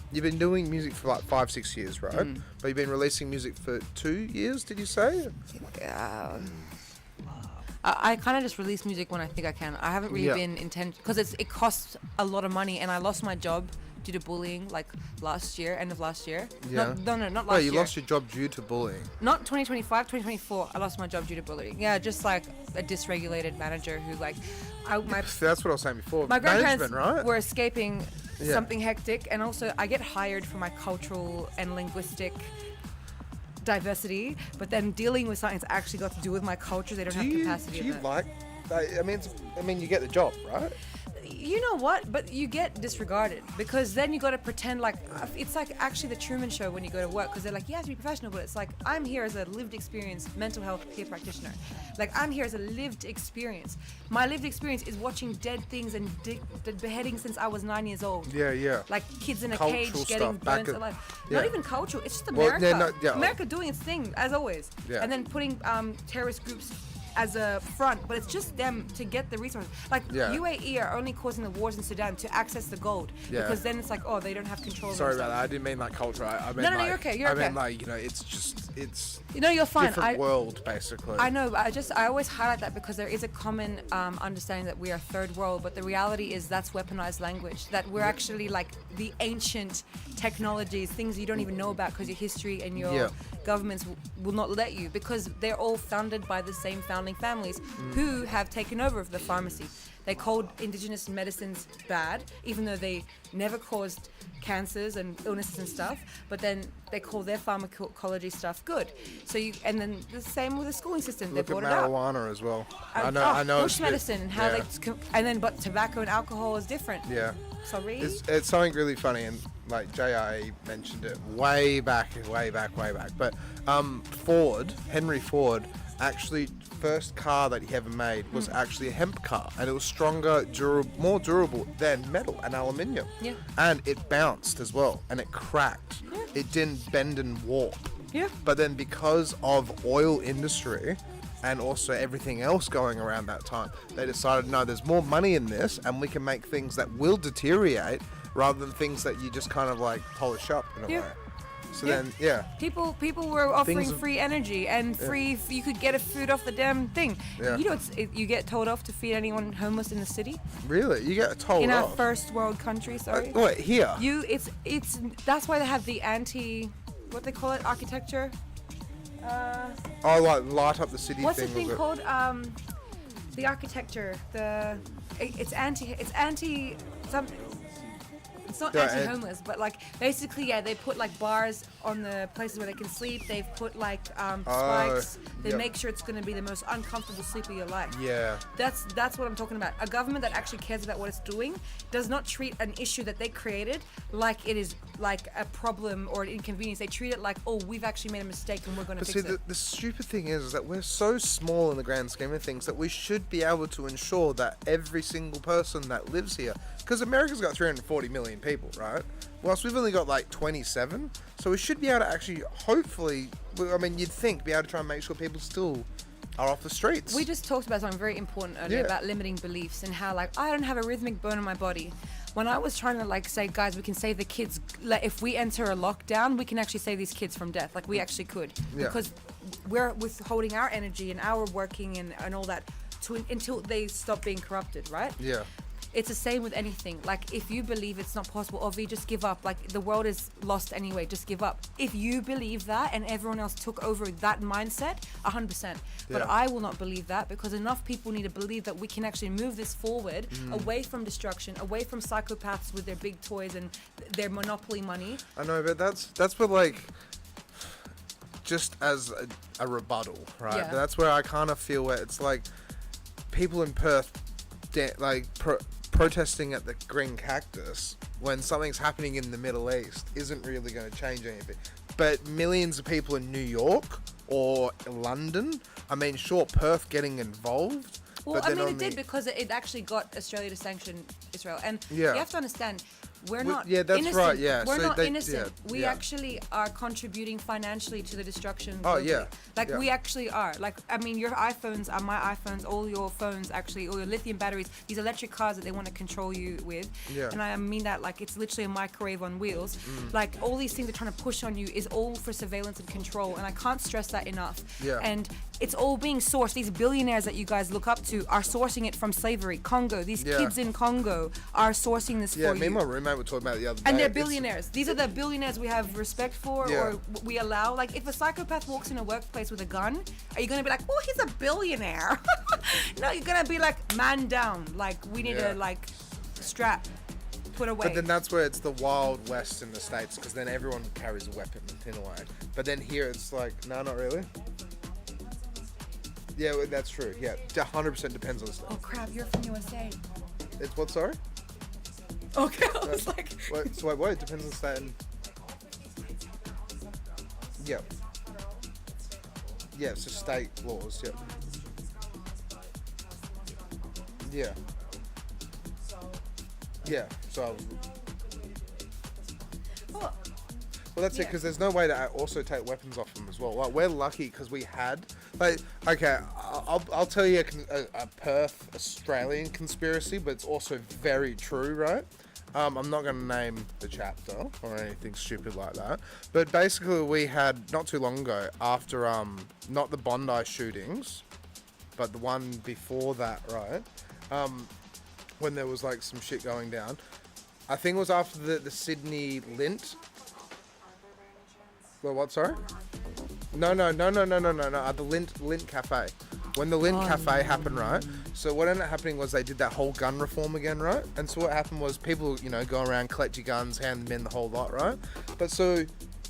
music for like 5-6 years, right? But you've been releasing music for 2 years, did you say? Yeah. I kind of just release music when I think I can. I haven't really been intent because it costs a lot of money, and I lost my job due to bullying like end of last year. Yeah. No, not last Wait, year. you lost your job due to bullying? Not 2025, 2024. I lost my job due to bullying. Yeah, just like a dysregulated manager who like, That's what I was saying before. My grandparents Management, right? were escaping something hectic, and also I get hired for my cultural and linguistic diversity, but then dealing with something that's actually got to do with my culture, they don't have capacity. Do you like? I mean, you get the job, right? You know what? But you get disregarded because then you got to pretend like it's like actually the Truman Show when you go to work because they're like, you have to be professional, but it's like I'm here as a lived experience mental health peer practitioner. Like I'm here as a lived experience. My lived experience is watching dead things and beheadings since I was 9 years old. Yeah. Like kids in a Cultural cage getting stuff back burnt alive. yeah. Not even cultural. It's just Well, America. they're America doing its thing as always. Yeah. And then putting terrorist groups as a front, but it's just them to get the resources. Like UAE are only causing the wars in Sudan to access the gold because then it's like, oh, they don't have control. Sorry about that. I didn't mean like culture. I meant no, like, you're okay. You're I okay. meant like, you know, it's you know, you're fine. different world basically. I know. I always highlight that because there is a common understanding that we are third world, but the reality is that's weaponized language. That we're actually like the ancient technologies, things you don't even know about because your history and your governments will not let you because they're all founded by the same founding families who have taken over of the pharmacy. They called indigenous medicines bad, even though they never caused cancers and illnesses and stuff, but then they call their pharmacology stuff good. So and then the same with the schooling system. Look they brought at it up. marijuana as well. I know. Bush it's medicine and how but tobacco and alcohol is different. Yeah. Sorry. It's something really funny, and like JI mentioned it way back. But Henry Ford, actually first car that he ever made was actually a hemp car, and it was stronger, more durable than metal and aluminium. Yeah. And it bounced as well, and it cracked. Yeah. It didn't bend and warp. Yeah. But then because of oil industry and also everything else going around that time, they decided, no, there's more money in this, and we can make things that will deteriorate rather than things that you just kind of like polish up in a Yeah. way. So Yeah. then, yeah. People were offering Things- free energy and free. You could get a food off the damn thing. Yeah. You know, you get told off to feed anyone homeless in the city Really? You get told in our off? first world country. Sorry. Wait, here? It's that's why they have the what they call it, architecture. Oh, like light up the city What's thing. the thing was it? called? The architecture. It's anti something. It's not Yeah, anti-homeless, but like basically, yeah, they put like bars on the places where they can sleep. They've put like spikes. They yep. make sure it's going to be the most uncomfortable sleep of your life. Yeah. That's what I'm talking about. A government that actually cares about what it's doing does not treat an issue that they created like it is like a problem or an inconvenience. They treat it like, oh, we've actually made a mistake and we're going to But fix see, it. the stupid thing is that we're so small in the grand scheme of things that we should be able to ensure that every single person that lives here, because America's got 340 million people, right? Whilst we've only got like 27, so we should be able to actually, hopefully, I mean, you'd think, be able to try and make sure people still are off the streets. We just talked about something very important earlier Yeah. about limiting beliefs and how like I don't have a rhythmic bone in my body. When I was trying to like say, guys, we can save the kids. Like, if we enter a lockdown, we can actually save these kids from death. Like we actually could, Yeah. because we're withholding our energy and our working and all that until they stop being corrupted, right? Yeah. It's the same with anything. Like, if you believe it's not possible, Ovi, just give up. Like, the world is lost anyway, just give up. If you believe that and everyone else took over that mindset, 100%. But Yeah. I will not believe that, because enough people need to believe that we can actually move this forward away from destruction, away from psychopaths with their big toys and their monopoly money. I know, but that's what, like, just as a rebuttal, right? Yeah. But that's where I kind of feel where it's like people in Perth, protesting at the green cactus when something's happening in the Middle East isn't really going to change anything. But millions of people in New York or London, I mean, sure, Perth getting involved. Well, but I then mean, on it did because it actually got Australia to sanction Israel. And Yeah. you have to understand, we're We- not yeah, that's innocent. right, yeah. We're So not they- innocent. yeah, We yeah. actually are contributing financially to the destruction. Oh, globally. yeah, Like, yeah. we actually are. Like, I mean, your iPhones are my iPhones, all your phones, actually, all your lithium batteries, these electric cars that they want to control you with. Yeah. And I mean that, like, it's literally a microwave on wheels. Like, all these things they're trying to push on you is all for surveillance and control. And I can't stress that enough. Yeah. And it's all being sourced. These billionaires that you guys look up to are sourcing it from slavery. Congo, these Yeah. kids in Congo are sourcing this Yeah, for me you. and my roommate were talking about it the other day. And they're It's- billionaires. These are the billionaires we have respect for, Yeah. or we allow. Like, if a psychopath walks in a workplace with a gun, are you gonna be like, "Oh, he's a billionaire"? No, you're gonna be like, "Man down." Like, we need Yeah. to like strap, put away. But then that's where it's the Wild West in the States, because then everyone carries a weapon in a way. But then here it's like, no, not really. Yeah, well, that's true. Yeah, 100% depends on the state. Oh crap! You're from USA. It's what, sorry? Okay, I was like, Wait, it depends on the state. And... Yeah. Yeah, so state laws, yeah. Yeah. Yeah, so... oh, Well, that's it, Yeah. because there's no way to also take weapons off them as well. Like, we're lucky because we had... Like, okay, I'll tell you a Perth Australian conspiracy, but it's also very true, right? I'm not going to name the chapter or anything stupid like that. But basically, we had, not too long ago, after, not the Bondi shootings, but the one before that, right? When there was, like, some shit going down. I think it was after the Sydney Lint. Well, what, sorry? No. The Lint Cafe. When the Lint Cafe happened, right? So what ended up happening was they did that whole gun reform again, right? And so what happened was people, go around, collect your guns, hand them in, the whole lot, right? But so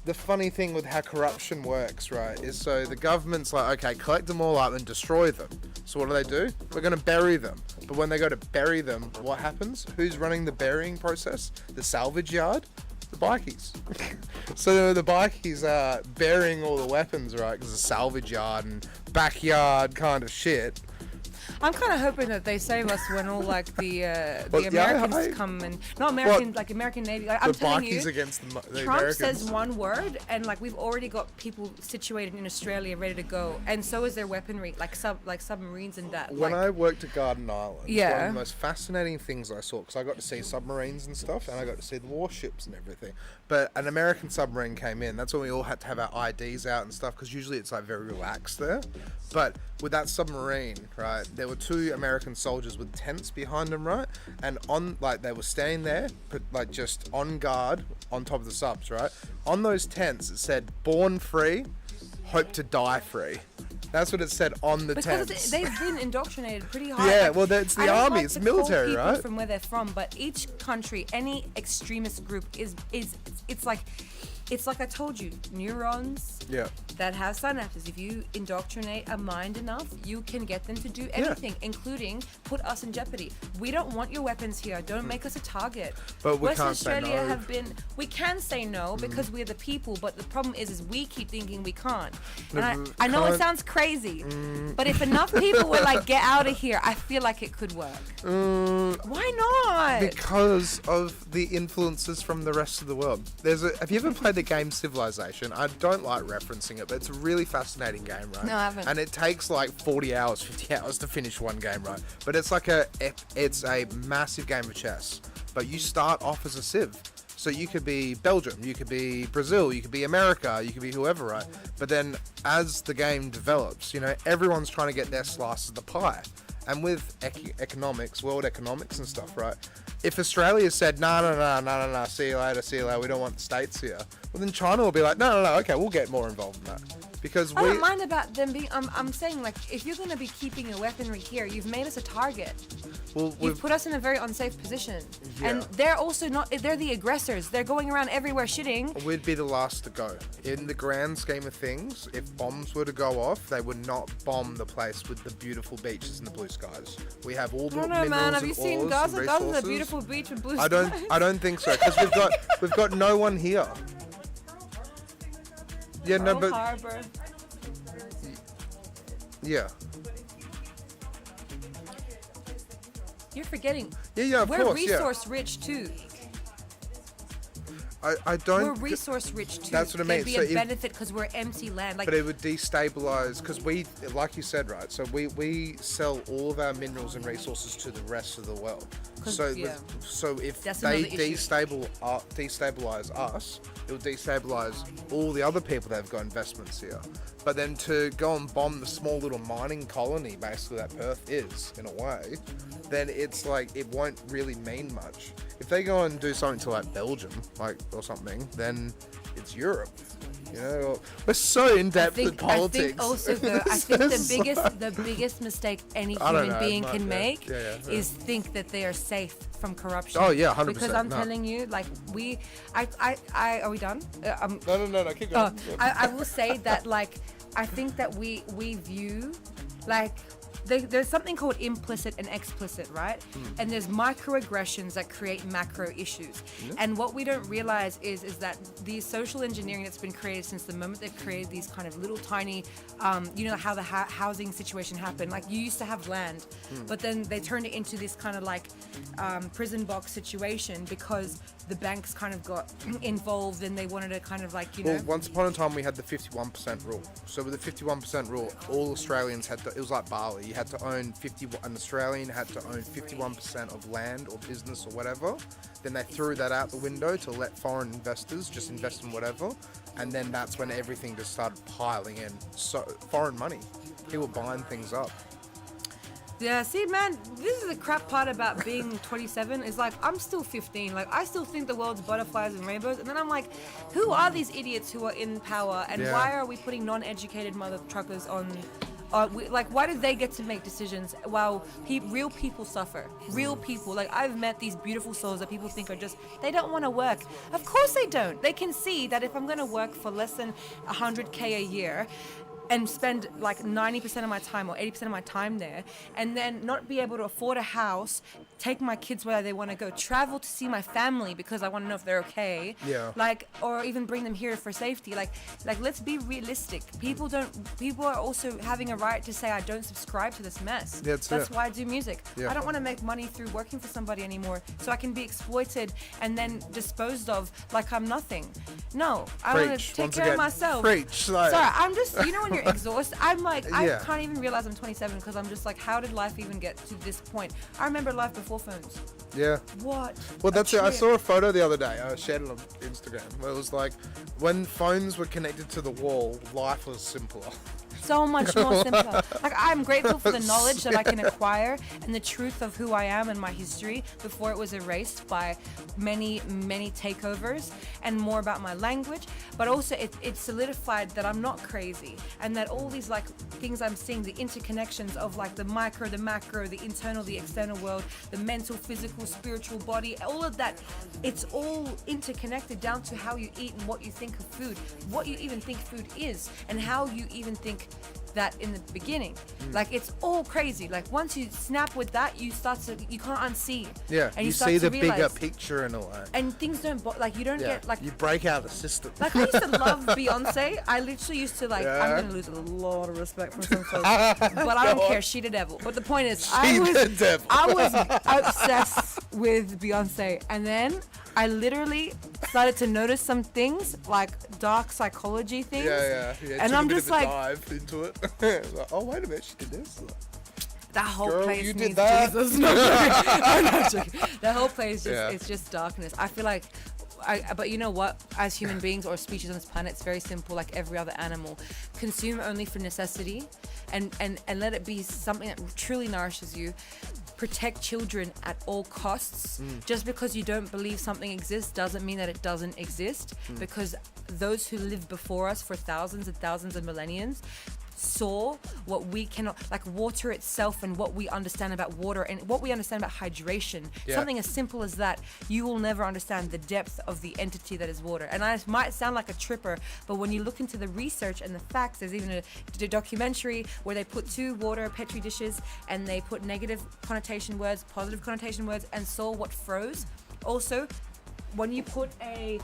the funny thing with how corruption works, right, is so the government's like, okay, collect them all up and destroy them. So what do? We're going to bury them. But when they go to bury them, what happens? Who's running the burying process? The salvage yard? The bikies. So the bikies are burying all the weapons, right? Because it's a salvage yard and backyard kind of shit. I'm kind of hoping that they save us when all like the Well, yeah, Americans come and not American, like American Navy. Like, I'm The telling you, Barkies against the Trump Americans. says one word, and like we've already got people situated in Australia ready to go, and so is their weaponry, like submarines and that. When like, I worked at Garden Island, one Yeah. of the most fascinating things I saw, because I got to see submarines and stuff, and I got to see the warships and everything. But an American submarine came in. That's when we all had to have our IDs out and stuff, because usually it's like very relaxed there. But with that submarine, right, there were 2 American soldiers with tents behind them, right? And on, like, they were staying there, but like just on guard on top of the subs, right? On those tents, it said, "Born free, hope to die free." That's what it said on the because tents. they've been indoctrinated pretty hard. Yeah, like, well, it's the I don't army, like it's to military, call people right? From where they're from, but each country, any extremist group is it's like I told you, neurons Yeah. that have synapses. If you indoctrinate a mind enough, you can get them to do anything, including put us in jeopardy. We don't want your weapons here. Don't make us a target. But we Western can't say Australia no. have been. We can say no because we're the people, but the problem is we keep thinking we can't. No, And we I know it can't. sounds crazy, but if enough people were like, get out of here, I feel like it could work. Why not? Because of the influences from the rest of the world. Have you ever played the game Civilization? I don't like referencing it, but it's a really fascinating game, right? No, I haven't. And it takes like 40 hours, 50 hours to finish one game, right? But it's like it's a massive game of chess. But you start off as a civ. So you could be Belgium, you could be Brazil, you could be America, you could be whoever, right? But then as the game develops, you know, everyone's trying to get their slice of the pie. And with economics, world economics and stuff, right? If Australia said, no, see you later, we don't want the States here, well then China will be like, no, okay, we'll get more involved in that. Because I don't mind about them being. I'm saying, like, if you're going to be keeping your weaponry here, you've made us a target. well, You've put us in a very unsafe position. Yeah. And they're also not. They're the aggressors. They're going around everywhere shitting. we'd be the last to go. In the grand scheme of things, if bombs were to go off, they would not bomb the place with the beautiful beaches and the blue skies. We have all the I don't minerals know, man. Have and you seen ores Gaza? and Gaza's a resources. beautiful beach with blue I skies. don't think so, because we've got no one here. Yeah, no, Pearl but Harbor. yeah, You're forgetting. yeah, of We're course, resource rich too. I don't. We're resource rich too. That's what I mean. There'd be So a if- benefit because we're empty land. Like, But it would destabilize, because we, like you said, right? So we sell all of our minerals and resources to the rest of the world. 'Cause- So yeah. so if That's they another issue. destabilize us, it will destabilize all the other people that have got investments here. But then to go and bomb the small little mining colony, basically that Perth is in a way, then it's like it won't really mean much. If they go and do something to like Belgium, like or something, then it's Europe. You know, we're so in depth in politics. I think also I think the biggest mistake any I don't human know, being but can yeah, make yeah. is think that they are safe from corruption. Oh, yeah, 100%, Because I'm no. telling you, like are we done? No, keep going. I will say that, like, I think that we view, like, there's something called implicit and explicit, right? And there's microaggressions that create macro issues. And what we don't realize is that the social engineering that's been created since the moment they've created these kind of little tiny, you know, how the housing situation happened. Like, you used to have land, but then they turned it into this kind of like prison box situation because the banks kind of got involved and they wanted to kind of, like, you know. Well, once upon a time we had the 51% rule. So with the 51% rule, all Australians had to, it was like Bali, you had to own an Australian had to own 51% of land or business or whatever. Then they threw that out the window to let foreign investors just invest in whatever. And then that's when everything just started piling in. So foreign money, people buying things up. Yeah, see, man, this is the crap part about being 27 is, like, I'm still 15. Like, I still think the world's butterflies and rainbows. And then I'm like, who are these idiots who are in power? And Yeah. why are we putting non-educated mother truckers on... like, why do they get to make decisions while real people suffer? Real people. Like, I've met these beautiful souls that people think are just... They don't want to work. Of course they don't. They can see that if I'm going to work for less than 100K a year... and spend like 90% of my time or 80% of my time there, and then not be able to afford a house, take my kids where they want to go, travel to see my family because I want to know if they're okay, like, or even bring them here for safety. Like let's be realistic. People are also having a right to say, I don't subscribe to this mess. That's why I do music. I don't want to make money through working for somebody anymore so I can be exploited and then disposed of like I'm nothing. No, I want to take care of myself. Sorry, I'm just, you know, when you're exhausted, I'm like, I can't even realize I'm 27 because I'm just like, how did life even get to this point? I remember life before phones. Yeah. What? Well, that's it. I saw a photo the other day. I shared it on Instagram. Where it was like, when phones were connected to the wall, life was simpler. So much more simpler. Like, I'm grateful for the knowledge that I can acquire and the truth of who I am and my history before it was erased by many takeovers, and more about my language. But also it solidified that I'm not crazy, and that all these like things I'm seeing, the interconnections of like the micro, the macro, the internal, the external world, the mental, physical, spiritual body, all of that, it's all interconnected down to how you eat and what you think of food, what you even think food is, and how you even think that in the beginning. Like, it's all crazy. Like, once you snap with that, you can't unsee. Yeah, and you see the bigger picture in a way. And things don't like, you don't get like, you break out of the system. like, I used to love Beyonce. I literally used to like, I'm gonna lose a lot of respect from some folks, but I don't care. She the devil. But the point is, I was obsessed with Beyonce, and then I literally started to notice some things, like dark psychology things. And I'm just like, dive into it. Like, oh, wait a minute, she did this. That whole Girl, place you needs did that. Jesus. No, I'm not joking. The whole place just it's just darkness. I feel like, but you know what? As human beings or species on this planet, it's very simple. Like every other animal, consume only for necessity, and let it be something that truly nourishes you. Protect children at all costs. Just because you don't believe something exists doesn't mean that it doesn't exist, because those who lived before us for thousands and thousands of millenniums saw what we cannot, like water itself, and what we understand about water and what we understand about hydration. Something as simple as that, you will never understand the depth of the entity that is water. And I might sound like a tripper, but when you look into the research and the facts, there's even a documentary where they put 2 water petri dishes and they put negative connotation words, positive connotation words, and saw what froze. Also, when you put a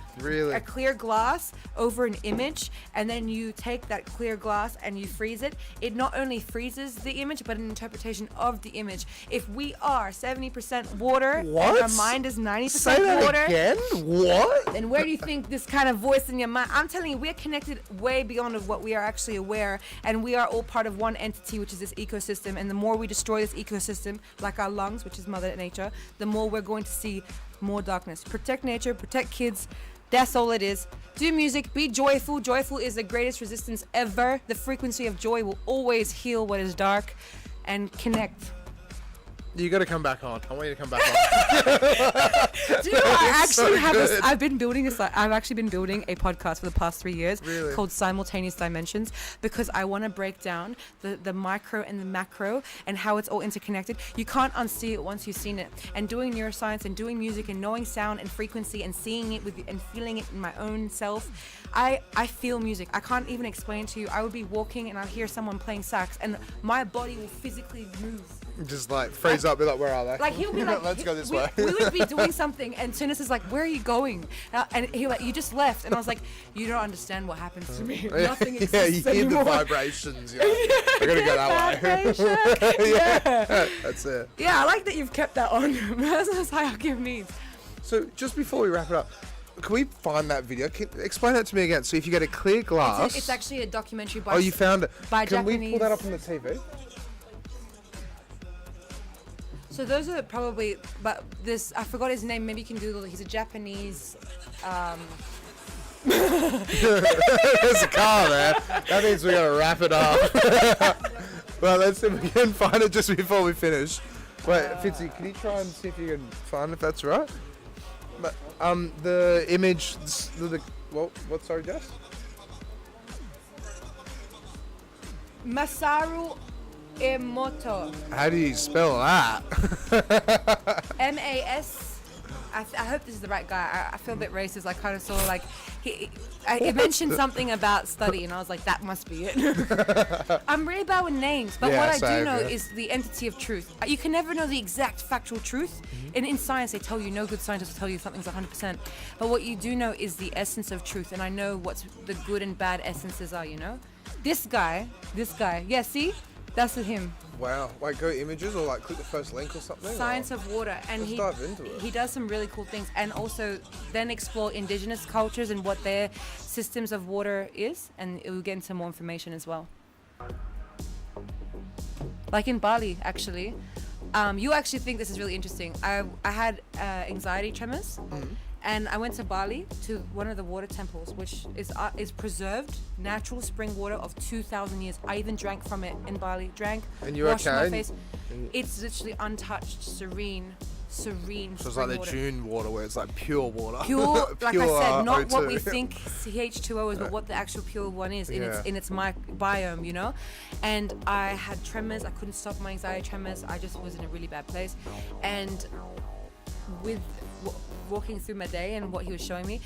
clear glass over an image, and then you take that clear glass and you freeze it, it not only freezes the image, but an interpretation of the image. If we are 70% water and our mind is 90% water, again? What? then where do you think this kind of voice in your mind? I'm telling you, we're connected way beyond of what we are actually aware, and we are all part of one entity, which is this ecosystem. And the more we destroy this ecosystem, like our lungs, which is Mother Nature, the more we're going to see more darkness. Protect nature, protect kids. That's all it is. Do music, be joyful. Joyful is the greatest resistance ever. The frequency of joy will always heal what is dark, and connect. You got to come back on. I want you to come back on. Do you know, I've actually been building a podcast for the past 3 years called Simultaneous Dimensions, because I want to break down the micro and the macro and how it's all interconnected. You can't unsee it once you've seen it. And doing neuroscience and doing music and knowing sound and frequency and seeing it and feeling it in my own self, I feel music. I can't even explain to you. I would be walking and I'd hear someone playing sax and my body will physically move. Just like freeze up, be like, where are they? Like he'll be like, let's go this way. We would be doing something, and Tunis is like, where are you going? And he like, you just left, and I was like, you don't understand what happens to me. Nothing exists you hear anymore. the vibrations. You're like, I gotta go that way. Yeah, that's it. Yeah, I like that you've kept that on. That's how I give needs. So just before we wrap it up, can we find that video? Explain that to me again. So if you get a clear glass, it's actually a documentary by. Oh, you found it. By Can Japanese. we pull that up on the TV? So those are probably, but this, I forgot his name, maybe you can Google it. He's a Japanese, There's a car there. That means we gotta wrap it up. Well, let's see if we can find it just before we finish. Wait, Fitzy, can you try and see if you can find if that's right? But, the image, what, sorry, Jess? Masaru Emoto. How do you spell that? M-A-S. I hope this is the right guy. I feel a bit racist. I kind of saw like It mentioned something about study, and I was like, that must be it. I'm really bad with names, but what I do know is the entity of truth. You can never know the exact factual truth. And in science, they tell you, no good scientist will tell you something's 100%. But what you do know is the essence of truth, and I know what the good and bad essences are, you know? This guy, yeah, see? That's him. Wow. Like, go images or like click the first link or something? Science of water, and dive into it. He does some really cool things, and also then explore indigenous cultures and what their systems of water is, and it will get into more information as well. Like in Bali, actually, you actually think this is really interesting. I had anxiety tremors. And I went to Bali to one of the water temples, which is preserved natural spring water of 2,000 years. I even drank from it in Bali. And you washed okay? my face. It's literally untouched, serene. So it's spring like the water. June water, where it's like pure water. Pure, like I said, not O2. what we think H2O is, but what the actual pure one is in its biome, you know. And I had tremors. I couldn't stop my anxiety tremors. I just was in a really bad place. And with walking through my day and what he was showing me,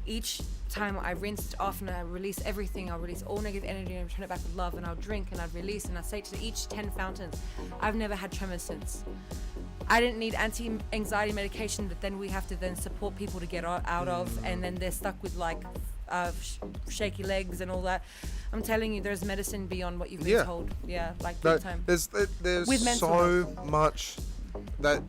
each time I rinsed off and I released everything, I'll release all negative energy and return it back with love, and I'll drink and I'd release, and I'd say to each 10 fountains, I've never had tremors since. I didn't need anti-anxiety medication that then we have to then support people to get out of, and then they're stuck with like shaky legs and all that. I'm telling you, there's medicine beyond what you've been told. Yeah, like big time. There's With so much that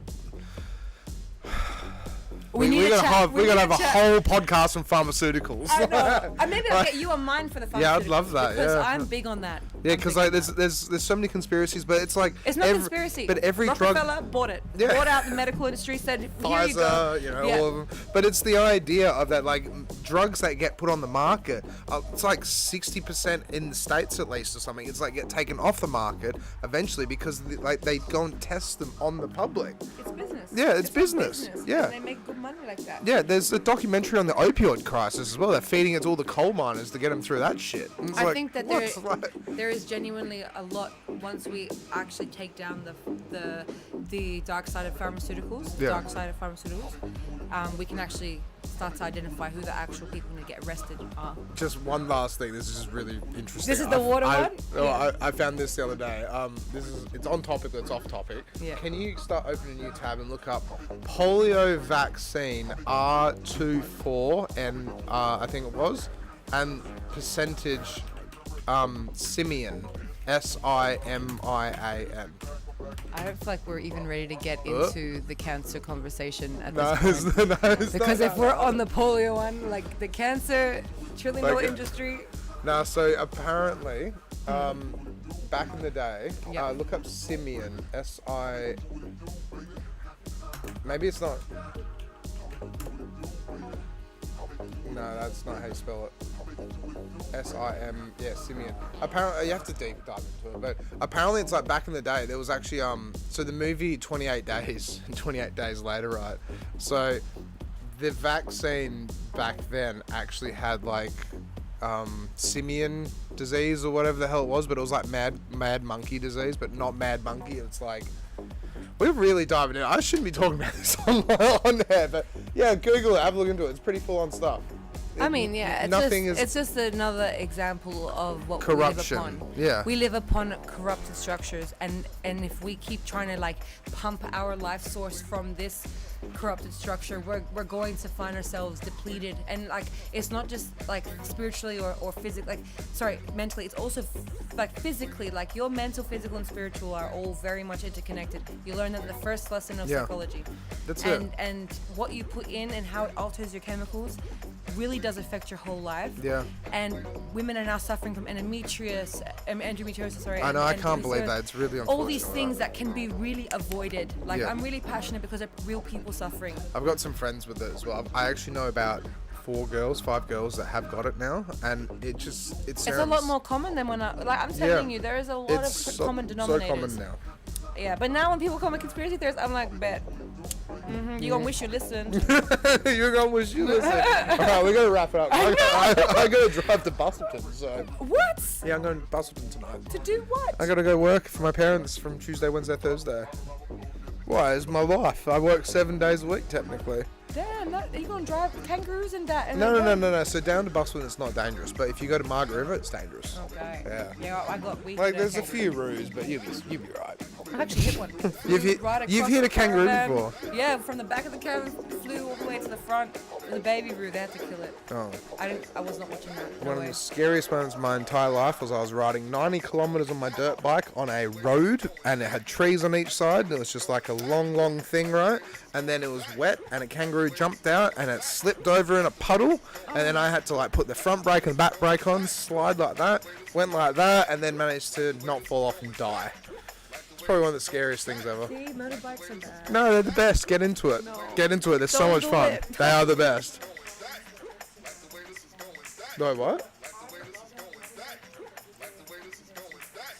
we're gonna have a whole podcast on pharmaceuticals. I know. Maybe I'll get you on mine for the pharmaceuticals. Yeah, I'd love that. Because I'm big on that. Yeah, because like there's so many conspiracies, but it's like it's not conspiracy. But every Rockefeller drug bought it. Yeah. Bought out the medical industry. Said here Pfizer, you go. you know, all of them. But it's the idea of that, like drugs that get put on the market. It's like 60% in the States at least or something. It's like get taken off the market eventually because like they go and test them on the public. It's business. Yeah, it's business. Yeah. And they make good money like that. Yeah, there's a documentary on the opioid crisis as well. They're feeding it to all the coal miners to get them through that shit. I think that there is genuinely a lot once we actually take down the dark side of pharmaceuticals. We can actually start to identify who the actual people who get arrested are. Just one last thing. This is really interesting. This is the water one? I found this the other day. It's on topic, but it's off topic. Yeah. Can you start opening a new tab and look up polio vaccine R24 and I think it was, and percentage simian SIMIAN. I don't feel like we're even ready to get into the cancer conversation at No, this point. Because if we're that. on the polio one, like the cancer trillion-dollar industry. No, so apparently, back in the day, look up simian, maybe it's not. No, that's not how you spell it. Simian. Apparently, you have to deep dive into it, but apparently it's like back in the day, there was actually, so the movie 28 Days, 28 Days Later, right? So the vaccine back then actually had like, simian disease or whatever the hell it was, but it was like mad monkey disease, but not mad monkey. It's like, we're really diving in. I shouldn't be talking about this on there, but yeah, Google it, have a look into it. It's pretty full on stuff. I mean, yeah, it's just another example of what corruption. we live upon. Yeah. We live upon corrupted structures, and if we keep trying to like pump our life source from this corrupted structure, we're going to find ourselves depleted. And like, it's not just like spiritually or physically, mentally, it's also like physically, like your mental, physical, and spiritual are all very much interconnected. You learn that in the first lesson of psychology. That's it. And what you put in and how it alters your chemicals really does affect your whole life. Yeah. And women are now suffering from endometriosis. I know, I can't believe that. It's really unfortunate. All these things that can be really avoided. Like, I'm really passionate because of real people suffering. I've got some friends with it as well. I actually know about 5 girls that have got it now, and it sounds... It's a lot more common than when I'm telling you, there is a lot of common denominators. So common now. Yeah, but now when people call me conspiracy theorists, I'm like, bet. You gonna wish you listened. You're gonna wish you listened. Alright, we gotta wrap it up. I gotta drive to Bustleton, so... What? Yeah, I'm going to Bustleton tonight. To do what? I gotta go work for my parents from Tuesday, Wednesday, Thursday. Why? It's my life. I work 7 days a week, technically. Damn, are you gonna drive kangaroos and that? And No. So down to Busselton, it's not dangerous. But if you go to Margaret River, it's dangerous. Okay. Yeah. Yeah, I got weak. Like, there's a few roos, but you'll be right. I've actually hit one. You've hit a kangaroo caravan. before? Yeah, from the back of the caravan, flew all the way to the front. It was a baby roo. They had to kill it. Oh. I was not watching that. No One way. of the scariest moments of my entire life was I was riding 90 kilometres on my dirt bike on a road, and it had trees on each side, and it was just like a long thing, right? And then it was wet, and a kangaroo jumped out, and it slipped over in a puddle, and then I had to like put the front brake and back brake on, slide like that, went like that, and then managed to not fall off and die. It's probably one of the scariest things ever. See, motorbikes are bad. No, they're the best. Get into it. No. Get into it. They're so Don't much do fun. it. They are the best. No, what?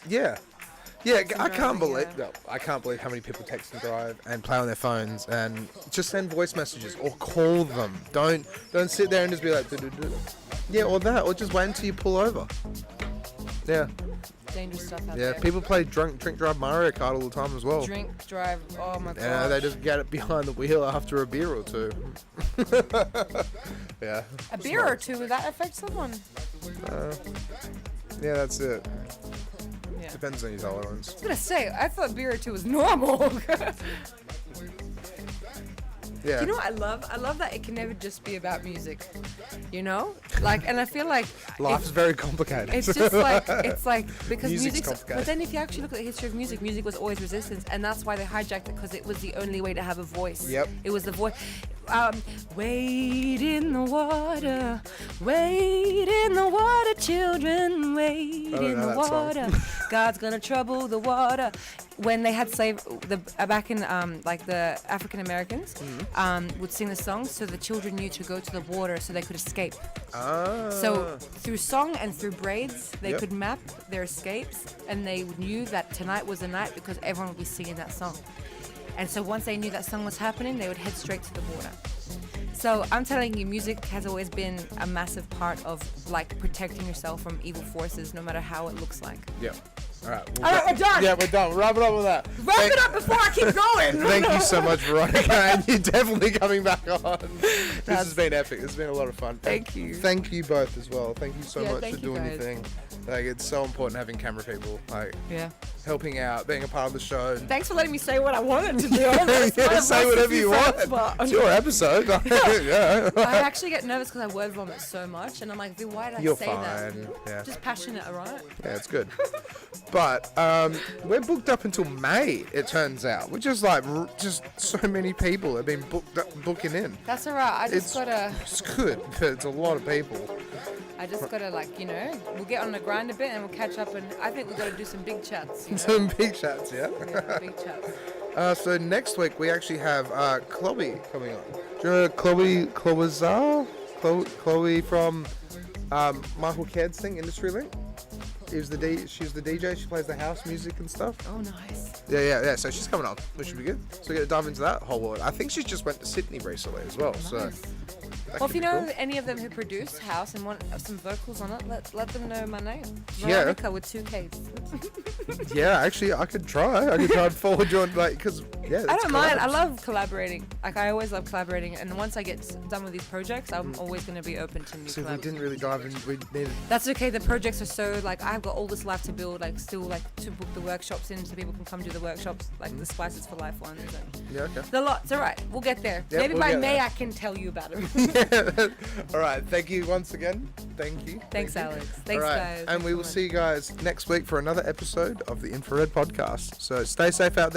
Yeah. Yeah, I can't believe how many people text and drive and play on their phones and just send voice messages or call them. Don't sit there and just be like, "Du-du-du." Yeah, or that, or just wait until you pull over. Yeah, Dangerous stuff out yeah. there. People play drink drive Mario Kart all the time as well. Drink, drive. Oh my god. Yeah, they just get it behind the wheel after a beer or two. Yeah. A beer or two, would that affect someone? Yeah, that's it. Yeah. Depends on your tolerance. I was gonna say, I thought beer or two was normal. Yeah. You know what I love? I love that it can never just be about music. You know? Like, and I feel like Life is very complicated. it's just like, it's like, because Music's music's, complicated. but then if you actually look at the history of music, music was always resistance, and that's why they hijacked it, because it was the only way to have a voice. Yep. It was the voice. Wade in the water, children, wade don't in know the that song. water. God's gonna trouble the water. When they had back in like the African Americans would sing the songs, so the children knew to go to the water so they could escape. Ah. So through song and through braids, they Yep. could map their escapes, and they knew that tonight was the night because everyone would be singing that song. And so once they knew that song was happening, they would head straight to the water. So I'm telling you, music has always been a massive part of like protecting yourself from evil forces, no matter how it looks like. Yeah. All right. All right, we're done. Yeah, we're done. Wrap it up with that. Wrap it up before I keep going. Thank you so much, Veronica, and you're definitely coming back on. This has been epic. It's been a lot of fun. Thank you. Thank you both as well. Thank you so Yeah, much thank for you doing your guys. thing. Like, it's so important having camera people, like Yeah. helping out, being a part of the show. Thanks for letting me say what I wanted to do. It's Yeah, kind of say lost a whatever few you friends, want. but- It's your episode. Yeah. I actually get nervous because I word vomit so much, and I'm like, why did I You're say fine. that? Yeah. Just passionate, alright? Yeah, it's good. But we're booked up until May, it turns out, which is like just so many people have been booking in. That's alright. I just gotta It's good, but it's a lot of people. like, you know, we'll get on the grind a bit and we'll catch up, and I think we've got to do some big chats. You know? Some big chats, yeah. Yeah, big chats. So next week we actually have Chloe coming on. Do you know Chloe from Michael Cadd's thing, Industry Link? She's the DJ. She plays the house music and stuff. Oh, nice. Yeah. So she's coming on, which should be good. So we get to dive into that whole world. I think she just went to Sydney recently as well. So Nice. that Well, could if you be know cool. any of them who produce house and want some vocals on it, let them know my name. Yeah. Veronikka with 2 Ks. Yeah, actually, I could try and forward you on, like, because yeah. I it's don't mind. I collabs. love collaborating. Like, I always love collaborating. And once I get done with these projects, I'm always going to be open to new So we collabs. didn't really dive in. We needed. That's okay. The projects are so, like, I've got all this life to build, like, still, like, to book the workshops in so people can come do the workshops, like the Spices for Life ones. And Yeah. Okay. the lot. It's all right. We'll get there. Yep, Maybe we'll by get May there. I can tell you about it. All right. Thank you once again. Thank you. Thanks, Thank you. Alex. Thanks, All right, guys. and Thanks we so will much. see you guys next week for another episode of the Infra-Red podcast. So stay safe out there.